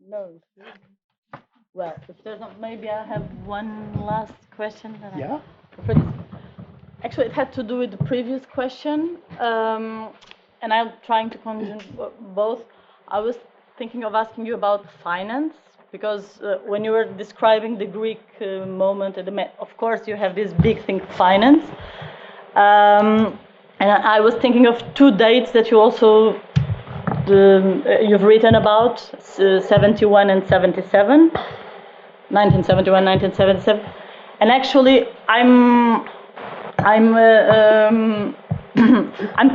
No. Well, if there's not, maybe I have one last question. Yeah. Actually, it had to do with the previous question, and I'm trying to conjure both. I was thinking of asking you about finance, because when you were describing the Greek moment, of course, you have this big thing, finance. And I was thinking of two dates that you also you've written about, 71 and 77, 1971, 1977. And actually, I'm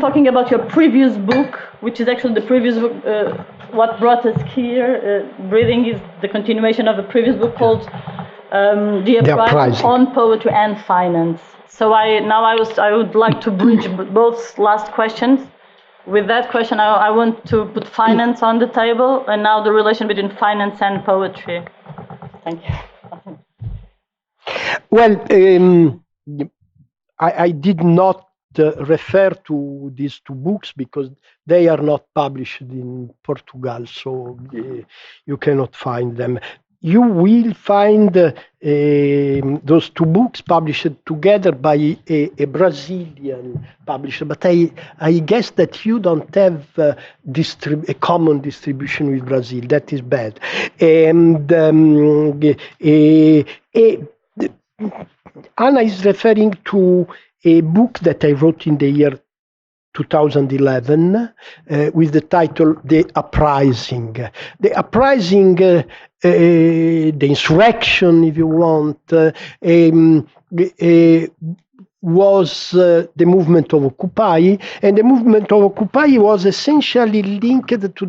talking about your previous book, which is actually the previous book. What brought us here, Breathing, is the continuation of a previous book called The Uprising on Poetry and Finance. So I would like to bridge both last questions. With that question, I want to put finance on the table, and now the relation between finance and poetry. Thank you. Well, I did not refer to these two books because they are not published in Portugal, so you cannot find them. You will find those two books published together by a Brazilian publisher, but I guess that you don't have a common distribution with Brazil. That is bad. And Anna is referring to a book that I wrote in the year 2011 with the title The Uprising. The Uprising, the insurrection, if you want, was the movement of Occupy, and the movement of Occupy was essentially linked to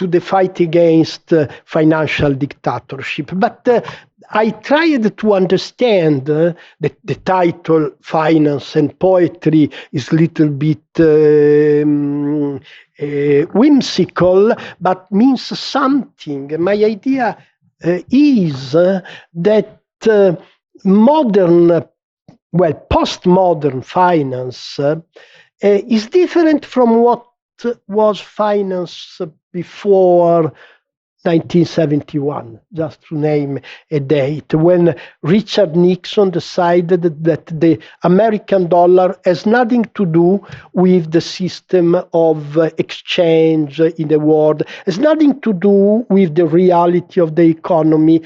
the fight against financial dictatorship. But I tried to understand the title Finance and Poetry is a little bit whimsical, but means something. My idea is that postmodern finance is different from what was finance before 1971, just to name a date, when Richard Nixon decided that the American dollar has nothing to do with the system of exchange in the world, has nothing to do with the reality of the economy.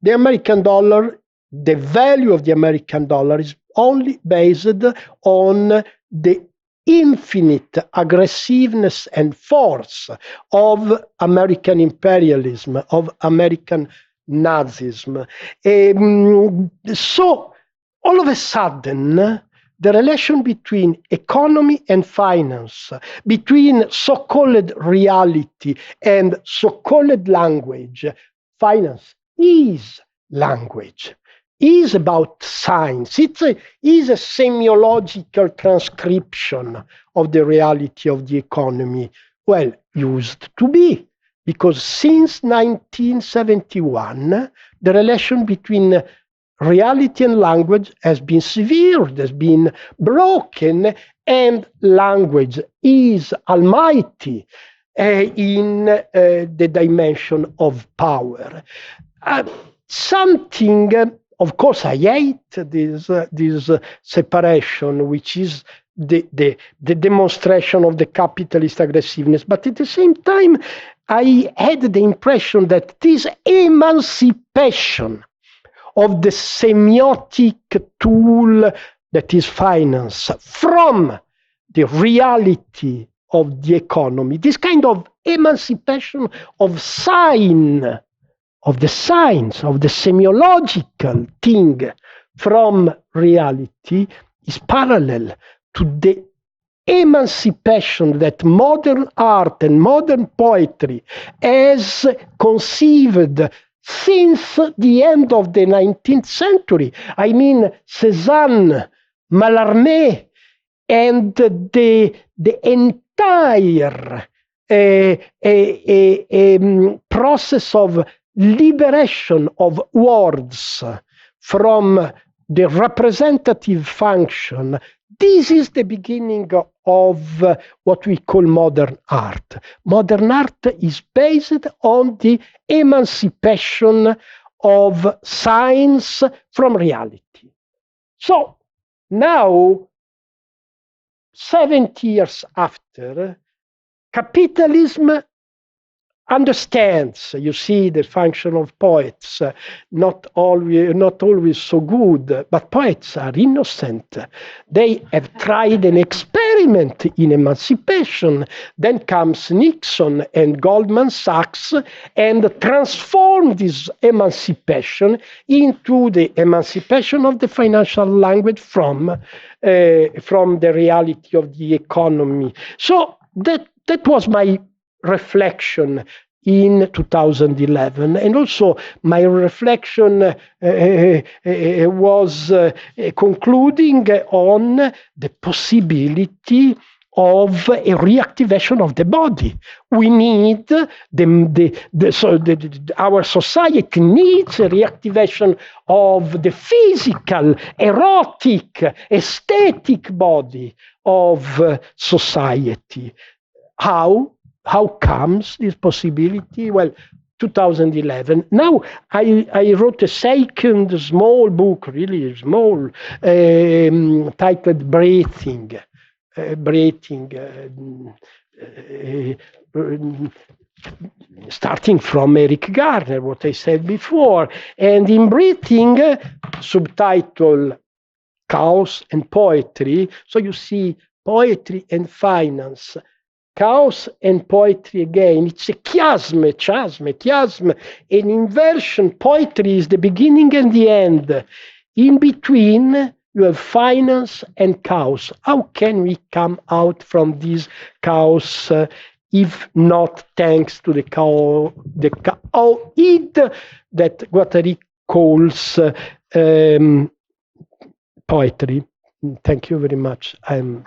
The American dollar, the value of the American dollar is only based on the infinite aggressiveness and force of American imperialism, of American Nazism. So all of a sudden, the relation between economy and finance, between so-called reality and so-called language, finance is language, is about science. It is a semiological transcription of the reality of the economy. Well, used to be, because since 1971, the relation between reality and language has been severed, has been broken, and language is almighty in the dimension of power. Something, of course, I hate this separation, which is the demonstration of the capitalist aggressiveness. But at the same time, I had the impression that this emancipation of the semiotic tool that is finance from the reality of the economy, this kind of emancipation of sign, of the science, of the semiological thing from reality is parallel to the emancipation that modern art and modern poetry has conceived since the end of the 19th century. I mean, Cézanne, Mallarmé, and the entire process of liberation of words from the representative function. This is the beginning of what we call modern art. Modern art is based on the emancipation of science from reality. So now, 70 years after, capitalism understands, you see, the function of poets, not always so good, but poets are innocent. They have tried an experiment in emancipation. Then comes Nixon and Goldman Sachs and transformed this emancipation into the emancipation of the financial language from the reality of the economy. So that was my reflection in 2011, and also my reflection was concluding on the possibility of a reactivation of the body. We need our society needs a reactivation of the physical, erotic, aesthetic body of society. How comes this possibility? Well, 2011. Now I wrote a second small book, really small, titled Breathing. Starting from Eric Garner, what I said before. And in Breathing, subtitle Chaos and Poetry. So you see poetry and finance. Chaos and poetry again. It's a chiasm, an inversion. Poetry is the beginning and the end. In between, you have finance and chaos. How can we come out from this chaos if not thanks to the chaos that Guattari calls poetry? Thank you very much. I'm